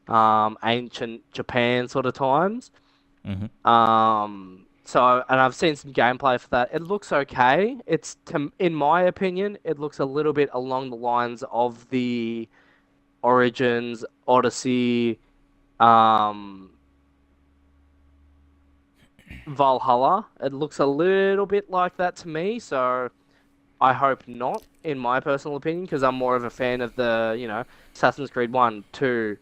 ancient Japan sort of times. Hmm. And I've seen some gameplay for that. It looks okay. In my opinion, it looks a little bit along the lines of the Origins, Odyssey, um, Valhalla. It looks a little bit like that to me, so I hope not, in my personal opinion, because I'm more of a fan of Assassin's Creed 1, 2,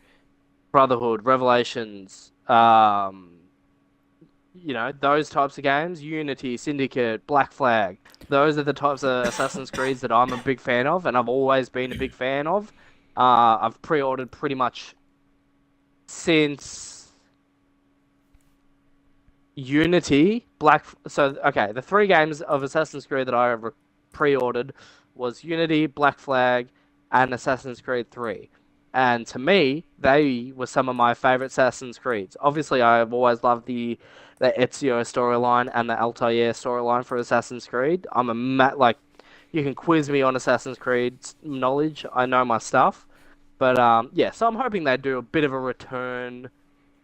Brotherhood, Revelations, those types of games, Unity, Syndicate, Black Flag. Those are the types of Assassin's Creeds that I'm a big fan of, and I've always been a big fan of. I've pre-ordered pretty much since Unity, okay, the 3 games of Assassin's Creed that I ever pre-ordered was Unity, Black Flag, and Assassin's Creed 3. And to me, they were some of my favorite Assassin's Creeds. Obviously, I've always loved the Ezio storyline and the Altair storyline for Assassin's Creed. You can quiz me on Assassin's Creed knowledge. I know my stuff. But yeah, so I'm hoping they do a bit of a return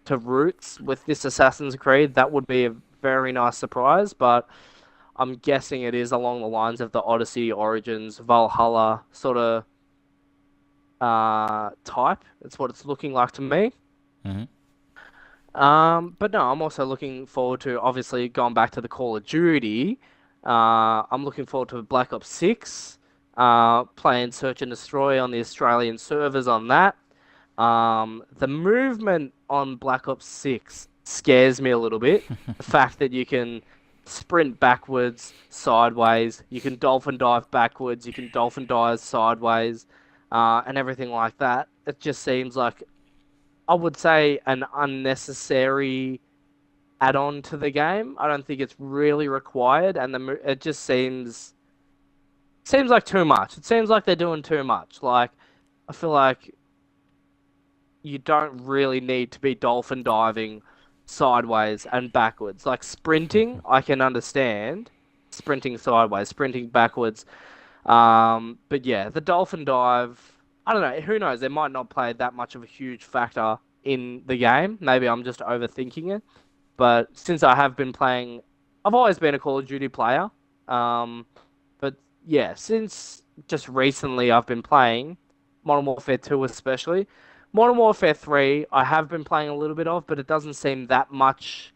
to roots with this Assassin's Creed. That would be a very nice surprise, but I'm guessing it is along the lines of the Odyssey, Origins, Valhalla sort of type. It's what it's looking like to me. Hmm. But no, I'm also looking forward to obviously going back to the Call of Duty. I'm looking forward to Black Ops 6, playing Search and Destroy on the Australian servers on that. The movement on Black Ops 6 scares me a little bit. The fact that you can sprint backwards, sideways, you can dolphin dive backwards, you can dolphin dive sideways, and everything like that. It just seems like, I would say, an unnecessary add-on to the game. I don't think it's really required, and it just seems like too much. It seems like they're doing too much. Like, I feel like you don't really need to be dolphin diving sideways and backwards. Like sprinting, I can understand. Sprinting sideways, sprinting backwards. But yeah, the dolphin dive, I don't know. Who knows? They might not play that much of a huge factor in the game. Maybe I'm just overthinking it. But since I have been playing, I've always been a Call of Duty player. Um, but yeah, since just recently I've been playing Modern Warfare 2 especially. Modern Warfare 3, I have been playing a little bit of, but it doesn't seem that much.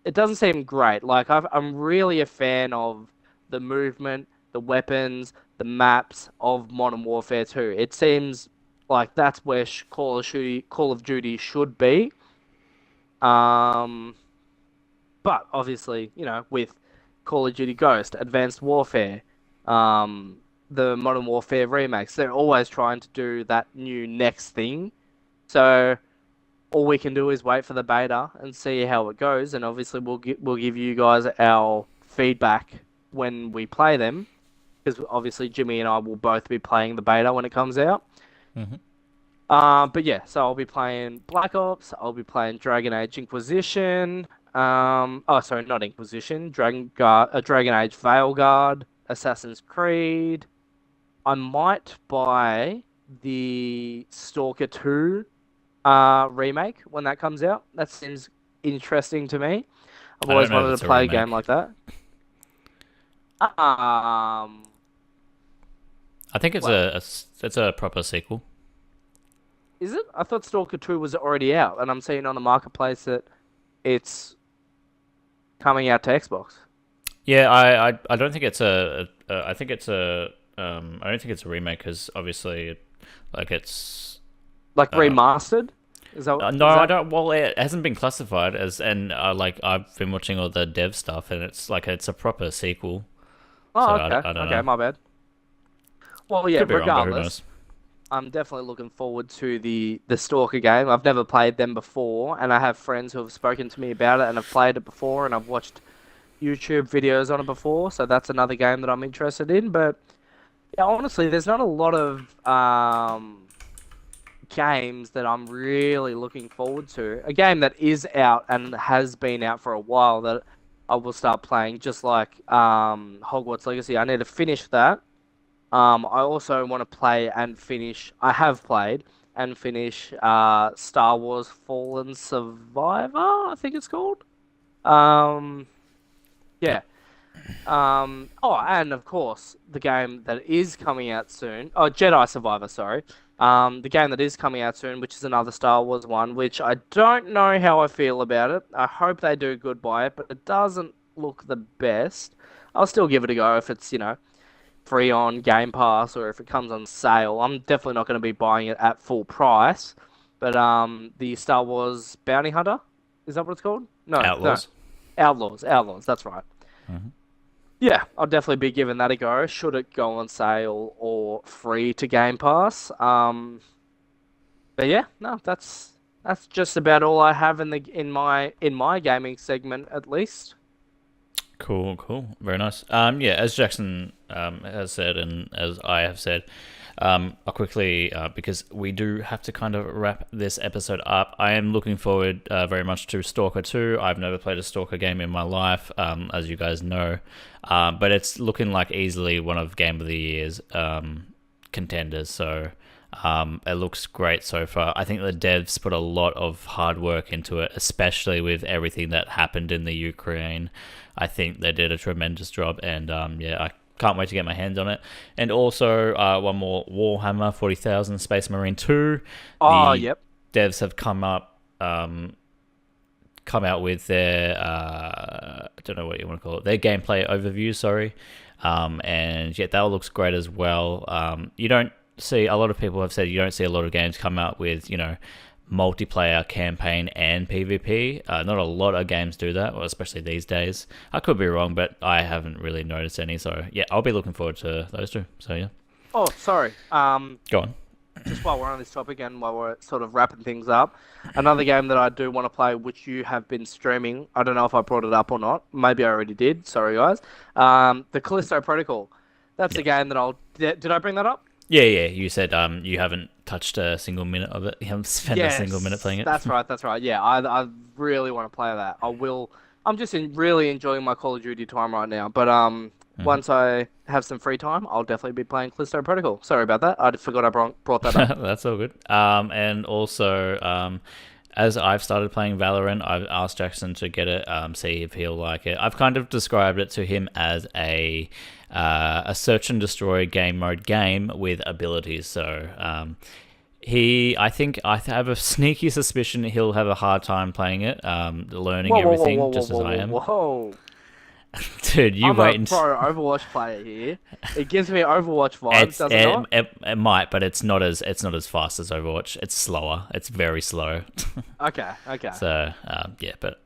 It doesn't seem great. I'm really a fan of the movement, the weapons, the maps of Modern Warfare 2. It seems like that's where Call of Duty should be. Um, But obviously, with Call of Duty Ghost, Advanced Warfare, the Modern Warfare remakes, they're always trying to do that new next thing. So all we can do is wait for the beta and see how it goes, and obviously we'll give you guys our feedback when we play them, because obviously Jimmy and I will both be playing the beta when it comes out. Hmm. But yeah, so I'll be playing Black Ops. I'll be playing Dragon Age Inquisition. Oh, sorry, not Inquisition. Dragon Age Veilguard, Assassin's Creed. I might buy the Stalker 2 remake when that comes out. That seems interesting to me. I've I always don't know if wanted it's to a play a remake. game like that. Um, I think it's well, it's a proper sequel. is it? I thought Stalker 2 was already out, and I'm seeing on the marketplace that it's coming out to Xbox. Yeah, I don't think it's I think it's I don't think it's a remake because obviously, like it's Like uh, remastered? Is that no, is I that? don't. Well, it hasn't been classified as, and like I've been watching all the dev stuff, and it's like it's a proper sequel. So Oh, okay. I don't Okay, know. my bad. Well, yeah, Could be wrong, but who knows? regardless, I'm definitely looking forward to the Stalker game. I've never played them before, and I have friends who have spoken to me about it and have played it before, and I've watched YouTube videos on it before, so that's another game that I'm interested in. But yeah, honestly, there's not a lot of games that I'm really looking forward to. A game that is out and has been out for a while that I will start playing, just like Hogwarts Legacy. I need to finish that. I also want to play and finish. I have played and finish Star Wars Fallen Survivor, I think it's called. Um, yeah. Yep. Oh, and of course, the game that is coming out soon. Oh, Jedi Survivor, sorry. The game that is coming out soon, which is another Star Wars one, which I don't know how I feel about it. I hope they do good by it, but it doesn't look the best. I'll still give it a go if it's, free on Game Pass or if it comes on sale. I'm definitely not going to be buying it at full price. But the Star Wars Bounty Hunter, is that what it's called? No, no. Outlaws. Outlaws, that's right. Hmm. Yeah, I'll definitely be giving that a go. Should it go on sale or free to Game Pass? But yeah, no, that's just about all I have in my gaming segment at least. Cool, cool, very nice. Yeah, as Jackson has said, and as I have said, I'll quickly because we do have to kind of wrap this episode up. I am looking forward very much to Stalker 2. I've never played a Stalker game in my life, as you guys know, but it's looking like easily one of Game of the Year's contenders. So. It looks great so far. I think the devs put a lot of hard work into it, especially with everything that happened in the Ukraine. I think they did a tremendous job, and yeah, I can't wait to get my hands on it. And also, one more Warhammer 40,000 Space Marine 2. Oh, The yep. devs have come out with their I don't know what you want to call it, their gameplay overview. Sorry, and yeah, that all looks great as well. You don't see a lot of people have said you don't see a lot of games come out with multiplayer campaign and PvP. Not a lot of games do that, well, especially these days. I could be wrong, but I haven't really noticed any. So yeah, I'll be looking forward to those two. So yeah, Oh, sorry. go on. Just while we're on this topic and while we're sort of wrapping things up, another game that I do want to play, which you have been streaming. I don't know if I brought it up or not. Maybe I already did. Sorry, guys. The Callisto Protocol. That's a Yeah. game that I'll. Did I bring that up? Yeah, yeah. You said you haven't touched a single minute of it. You haven't spent a single minute Yes, playing it. that's right. That's right. Yeah, I really want to play that. I will. I'm just really enjoying my Call of Duty time right now. But Mhm. once I have some free time, I'll definitely be playing Callisto Protocol. Sorry about that. I forgot I brought that up. That's all good. And also, as I've started playing Valorant, I've asked Jackson to get it, see if he'll like it. I've kind of described it to him as a search and destroy game mode game with abilities. So, I think I have a sneaky suspicion he'll have a hard time playing it, learning Whoa, whoa, whoa, whoa, everything, whoa, just as whoa, I whoa, am. whoa! Dude, you I'm a wait and pro Overwatch player here. It gives me Overwatch vibes, does it not? it might, but it's not as fast as Overwatch. It's slower. It's very slow. Okay, okay. So yeah, but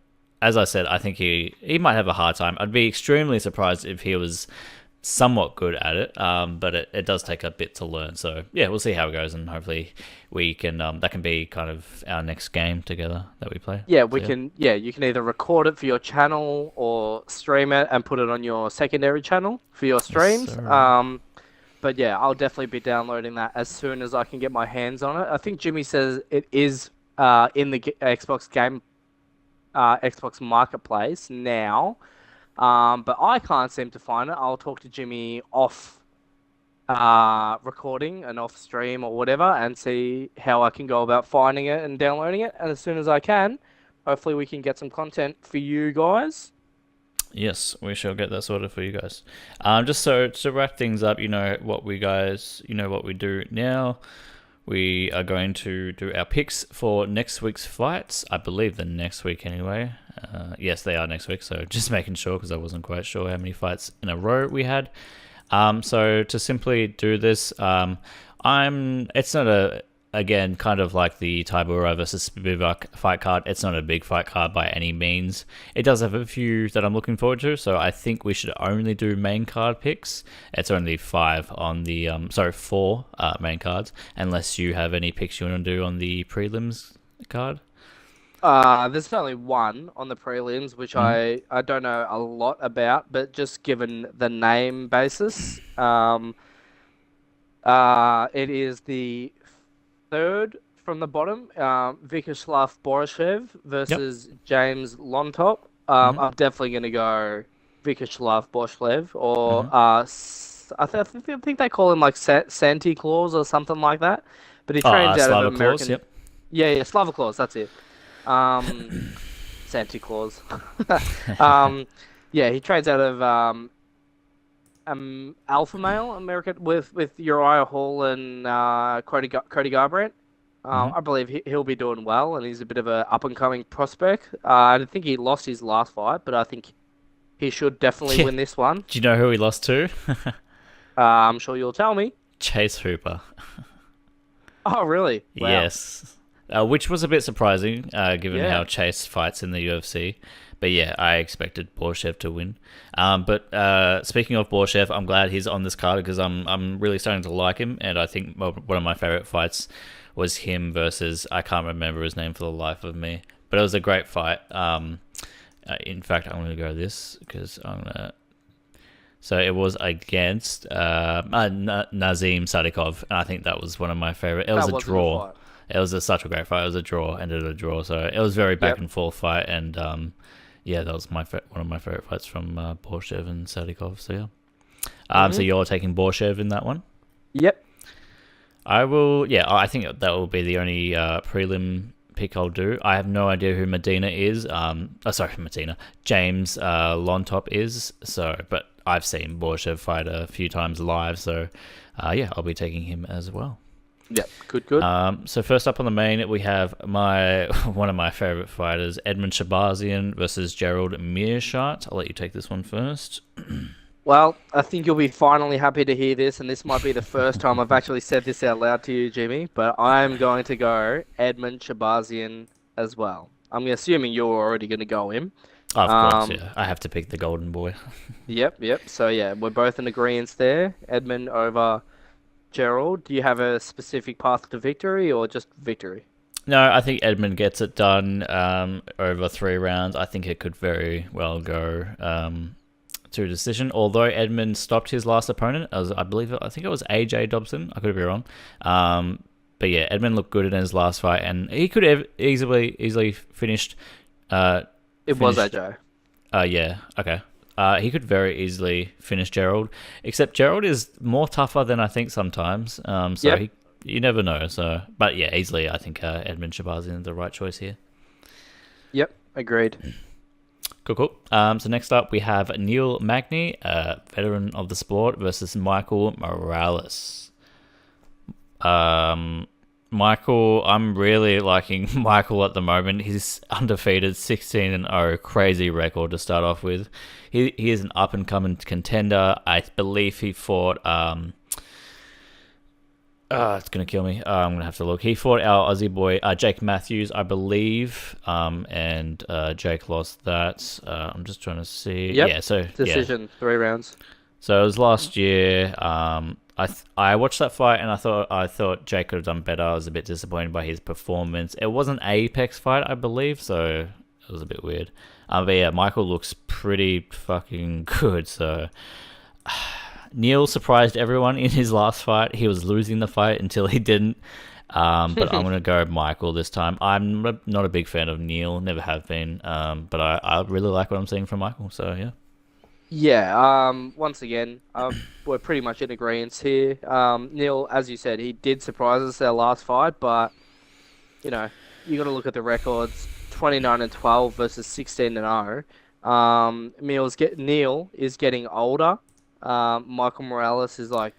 as I said, I think he might have a hard time. I'd be extremely surprised if he was somewhat good at it, but it does take a bit to learn. So yeah, we'll see how it goes, and hopefully we can that can be kind of our next game together that we play. Yeah, we can. Yeah, you can either record it for your channel or stream it and put it on your secondary channel for your streams. Sir. But yeah, I'll definitely be downloading that as soon as I can get my hands on it. I think Jimmy says it is in the Xbox Marketplace now, but I can't seem to find it. I'll talk to Jimmy off recording and off stream or whatever and see how I can go about finding it and downloading it. And as soon as I can, hopefully we can get some content for you guys. Yes, we shall get that sorted for you guys. Just so to wrap things up, you know what we do now. We are going to do our picks for next week's fights. I believe the next week anyway. Yes, they are next week. So just making sure because I wasn't quite sure how many fights in a row we had. So to simply do this, it's not again, kind of like the Tybura versus Spivak fight card. It's not a big fight card by any means. It does have a few that I'm looking forward to, so I think we should only do main card picks. It's only 4 main cards, unless you have any picks you want to do on the prelims card. There's only one on the prelims, which I don't know a lot about, but just given the name basis, it is the third from the bottom, Vyacheslav Boryshev versus James Lontop. I'm definitely going to go Vyacheslav Boryshev, or I think they call him like Santa Claus or something like that. But he trains out of American. Claus, yeah, Slava Claus, that's it. Santa Claus. Yeah, he trains out of Alpha Male American with Uriah Hall and Cody Garbrandt. I believe he'll be doing well, and he's a bit of a up and coming prospect. I think he lost his last fight, but I think he should definitely win this one. Do you know who he lost to? I'm sure you'll tell me. Chase Hooper. Oh, really? Wow. Yes. Which was a bit surprising, given how Chase fights in the UFC. But yeah, I expected Boryshev to win. But speaking of Boryshev, I'm glad he's on this card because I'm really starting to like him, and I think one of my favorite fights was him versus, I can't remember his name for the life of me, but it was a great fight. In fact, I'm going to go this because I'm going to... So it was against Nazim Sadikov, and I think that was one of my favorite. It was a draw. It was such a great fight. It was a draw, ended a draw. So it was very back and forth fight, and that was one of my favorite fights from Boryshev and Sadikov. So yeah. So you're taking Boryshev in that one? Yep. I will. Yeah, I think that will be the only prelim pick I'll do. I have no idea who Medina is. James Lontop is. So, but I've seen Boryshev fight a few times live. So, I'll be taking him as well. Yep, good. So first up on the main, we have one of my favorite fighters, Edmund Shabazian versus Gerald Meerschaert. I'll let you take this one first. Well, I think you'll be finally happy to hear this, and this might be the first time I've actually said this out loud to you, Jimmy, but I'm going to go Edmund Shabazian as well. I'm assuming you're already going to go him. Oh, of course, yeah. I have to pick the golden boy. Yep. So, yeah, we're both in agreement there. Edmund over Gerald. Do you have a specific path to victory or just victory? No, I think Edmund gets it done over 3 rounds. I think it could very well go to a decision. Although Edmund stopped his last opponent, I think it was AJ Dobson. I could be wrong. But yeah, Edmund looked good in his last fight, and he could have easily finished. It was AJ. Yeah. Okay. He could very easily finish Gerald, except Gerald is more tougher than I think sometimes. You never know. So, but yeah, easily I think Edmund Shabazian is the right choice here. Yep, agreed. Cool. So next up we have Neil Magny, veteran of the sport, versus Michael Morales. Michael, I'm really liking Michael at the moment. He's undefeated, 16-0, crazy record to start off with. He is an up-and-coming contender. I believe he fought It's gonna kill me. I'm gonna have to look. He fought our Aussie boy Jake Matthews, I believe, and Jake lost that. I'm just trying to see. Yep. Yeah, so yeah, Decision, 3 rounds. so it was last year. I watched that fight and I thought Jake could have done better. I was a bit disappointed by his performance. It was an Apex fight, I believe, so it was a bit weird. But yeah, Michael looks pretty fucking good. So Neil surprised everyone in his last fight. He was losing the fight until he didn't. But I'm gonna go Michael this time. I'm not a big fan of Neil, never have been. But I really like what I'm seeing from Michael. So yeah. Yeah, once again, we're pretty much in agreement here. Neil, as you said, he did surprise us their last fight, but, you know, you got to look at the records, 29-12 versus 16-0. Neil is getting older. Michael Morales is like,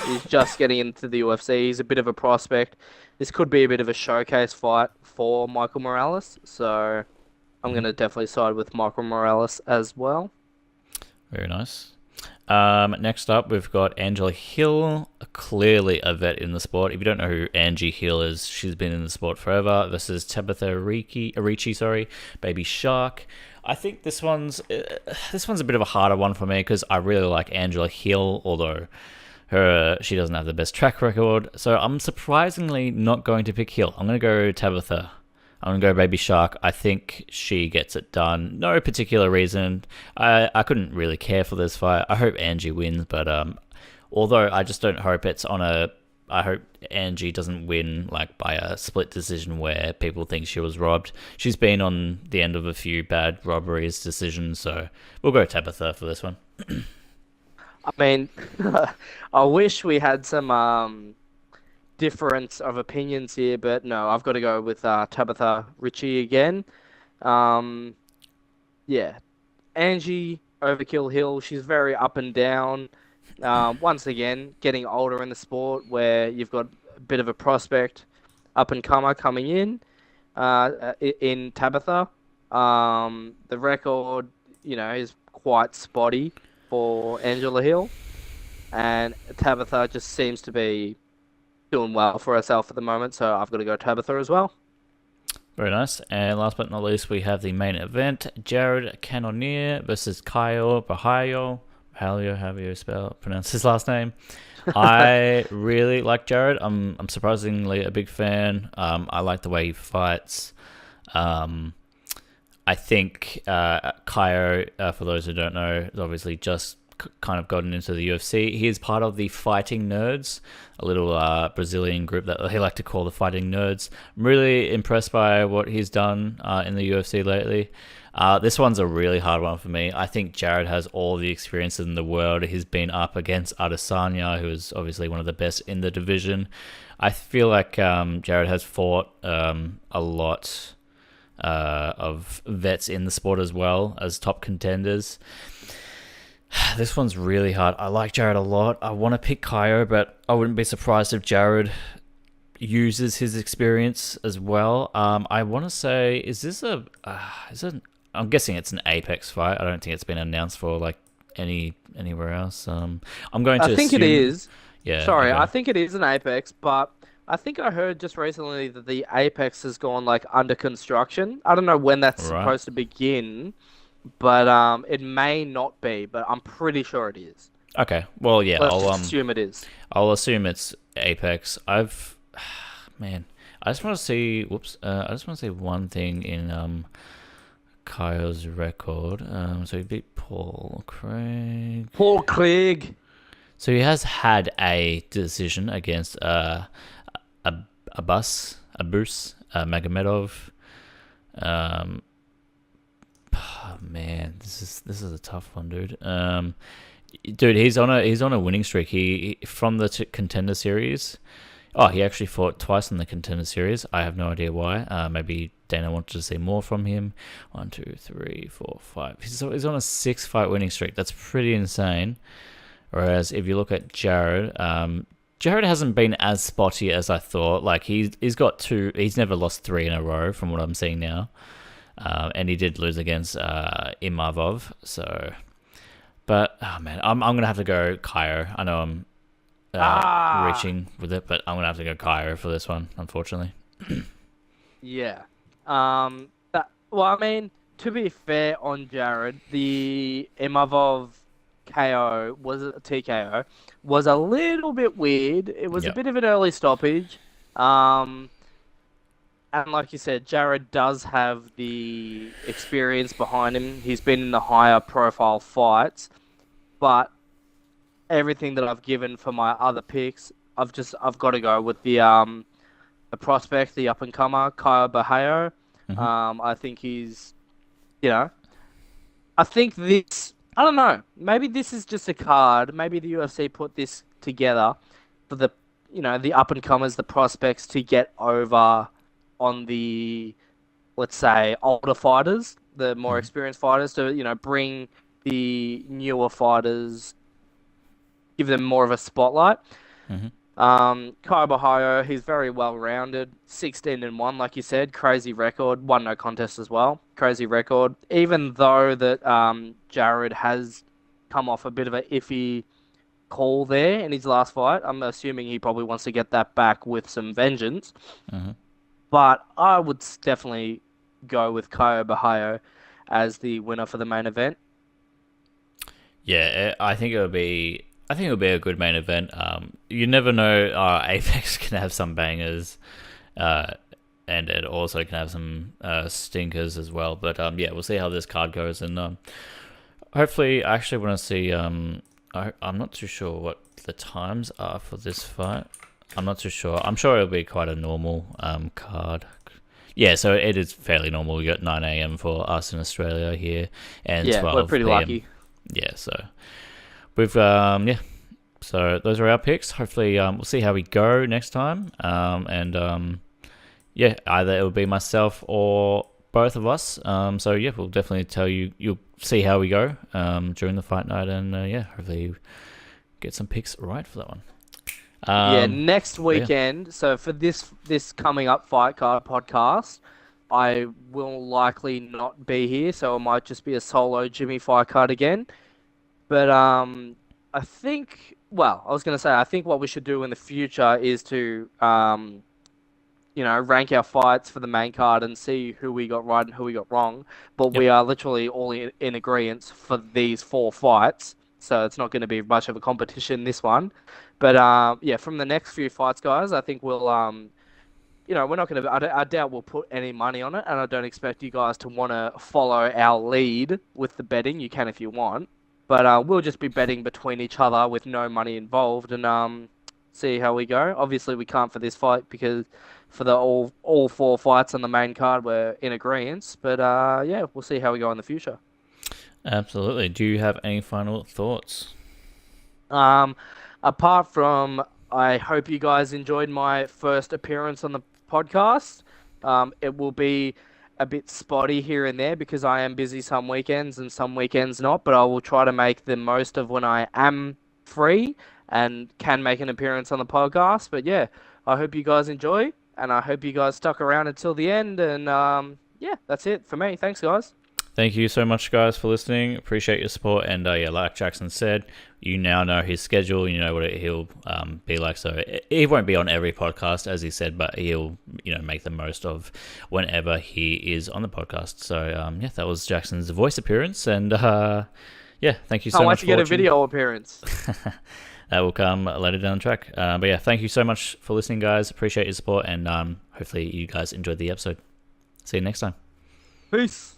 he's just getting into the UFC. He's a bit of a prospect. This could be a bit of a showcase fight for Michael Morales, so I'm going to definitely side with Michael Morales as well. Very nice. Next up, we've got Angela Hill, clearly a vet in the sport. If you don't know who Angie Hill is, she's been in the sport forever. Versus Tabitha Arichi, Baby Shark. I think this one's a bit of a harder one for me because I really like Angela Hill, although she doesn't have the best track record. So I'm surprisingly not going to pick Hill. I'm going to go Tabitha. I'm going to go Baby Shark. I think she gets it done. No particular reason. I couldn't really care for this fight. I hope Angie wins, but although I just don't hope it's on a... I hope Angie doesn't win like by a split decision where people think she was robbed. She's been on the end of a few bad robberies decisions, so we'll go Tabitha for this one. I mean, I wish we had some difference of opinions here, but no, I've got to go with Tabitha Ritchie again. Yeah, Angie Overkill Hill, she's very up and down. Once again, getting older in the sport where you've got a bit of a prospect up and comer coming in Tabitha. The record, is quite spotty for Angela Hill, and Tabitha just seems to be doing well for herself at the moment, so I've got to go Tabitha as well. Very nice. And last but not least, we have the main event: Jared Cannonier versus Kyle Bahayo. However you pronounce his last name. I really like Jared. I'm surprisingly a big fan. I like the way he fights. I think Kaio, for those who don't know, is obviously just kind of gotten into the UFC. He is part of the Fighting Nerds, a little Brazilian group that they like to call the Fighting Nerds. I'm really impressed by what he's done in the UFC lately. This one's a really hard one for me. I think Jared has all the experience in the world. He's been up against Adesanya, who is obviously one of the best in the division. I feel like Jared has fought a lot of vets in the sport as well as top contenders. This one's really hard. I like Jared a lot. I want to pick Kaio, but I wouldn't be surprised if Jared uses his experience as well. I want to say, I'm guessing it's an Apex fight. I don't think it's been announced for like anywhere else. I'm going to. I think it is. Yeah. Sorry, okay. I think it is an Apex, but I think I heard just recently that the Apex has gone like under construction. I don't know when that's supposed to begin, but it may not be. But I'm pretty sure it is. Okay. Well, yeah. Let's assume it is. I'll assume it's Apex. Man, I just want to see. I just want to say one thing in Kyle's record. So he beat Paul Craig. So he has had a decision against Abus Magomedov. Man, this is a tough one, dude. Dude, he's on a winning streak. He from the Contender Series. Oh, he actually fought twice in the Contender Series. I have no idea why. Maybe Dana wanted to see more from him. 1, 2, 3, 4, 5. He's on a 6-fight winning streak. That's pretty insane. Whereas if you look at Jared, Jared hasn't been as spotty as I thought. Like he's got 2. He's never lost 3 in a row from what I'm seeing now. And he did lose against Imavov. So, but oh man, I'm gonna have to go Kaio. I know reaching with it, but I'm gonna have to go Cairo for this one, unfortunately. Yeah. I mean, to be fair on Jared, the Imavov KO was a TKO was a little bit weird. It was a Yep. bit of an early stoppage. Um, and like you said, Jared does have the experience behind him. He's been in the higher profile fights, but everything that I've given for my other picks, I've got to go with the prospect, the up and comer, Kyle Bahio. Hmm. I think he's, you know, I think this. I don't know. Maybe this is just a card. Maybe the UFC put this together for the, the up and comers, the prospects to get over on the, let's say, older fighters, the more Hmm. experienced fighters, to bring the newer fighters, give them more of a spotlight. Hmm. Kyle Bahio, he's very well rounded. 16-1, like you said, crazy record. Won no contest as well. Crazy record. Even though that Jared has come off a bit of an iffy call there in his last fight, I'm assuming he probably wants to get that back with some vengeance. Hmm. But I would definitely go with Kyle Bahio as the winner for the main event. Yeah, I think it'll be. I think it'll be a good main event. You never know. Apex can have some bangers, and it also can have some stinkers as well. But yeah, we'll see how this card goes, and hopefully, I actually want to see. I'm not too sure what the times are for this fight. I'm not too sure. I'm sure it'll be quite a normal card. Yeah, so it is fairly normal. We got 9 a.m. for us in Australia here, and Yeah, we're 12 pretty p.m. lucky. Yeah, so we've yeah. So those are our picks. Hopefully, we'll see how we go next time. And yeah, either it will be myself or both of us. So yeah, we'll definitely tell you. You'll see how we go during the fight night, and yeah, hopefully get some picks right for that one. Yeah, next Yeah. weekend. So for this coming up fight card podcast, I will likely not be here, so it might just be a solo Jimmy fight card again. But I think, well, I was gonna say, I think what we should do in the future is to rank our fights for the main card and see who we got right and who we got wrong. But Yep. we are literally all in agreement for these four fights, so it's not going to be much of a competition this one. But yeah, from the next few fights, guys, I think we'll we're not going to. I doubt we'll put any money on it, and I don't expect you guys to want to follow our lead with the betting. You can if you want, but we'll just be betting between each other with no money involved, and see how we go. Obviously, we can't for this fight because for the all four fights on the main card, we're in agreement. But yeah, we'll see how we go in the future. Absolutely. Do you have any final thoughts? Um, Apart from, I hope you guys enjoyed my first appearance on the podcast. It will be a bit spotty here and there because I am busy some weekends and some weekends not, but I will try to make the most of when I am free and can make an appearance on the podcast. But yeah, I hope you guys enjoy and I hope you guys stuck around until the end. And yeah, that's it for me. Thanks, guys. Thank you so much, guys, for listening. Appreciate your support. And yeah, like Jackson said, you now know his schedule. You know what he'll be like. So he won't be on every podcast, as he said, but he'll make the most of whenever he is on the podcast. So yeah, that was Jackson's voice appearance. And yeah, thank you so Can't wait much to for get a watching. video appearance. That will come later down the track. But yeah, thank you so much for listening, guys. Appreciate your support. And hopefully you guys enjoyed the episode. See you next time. Peace.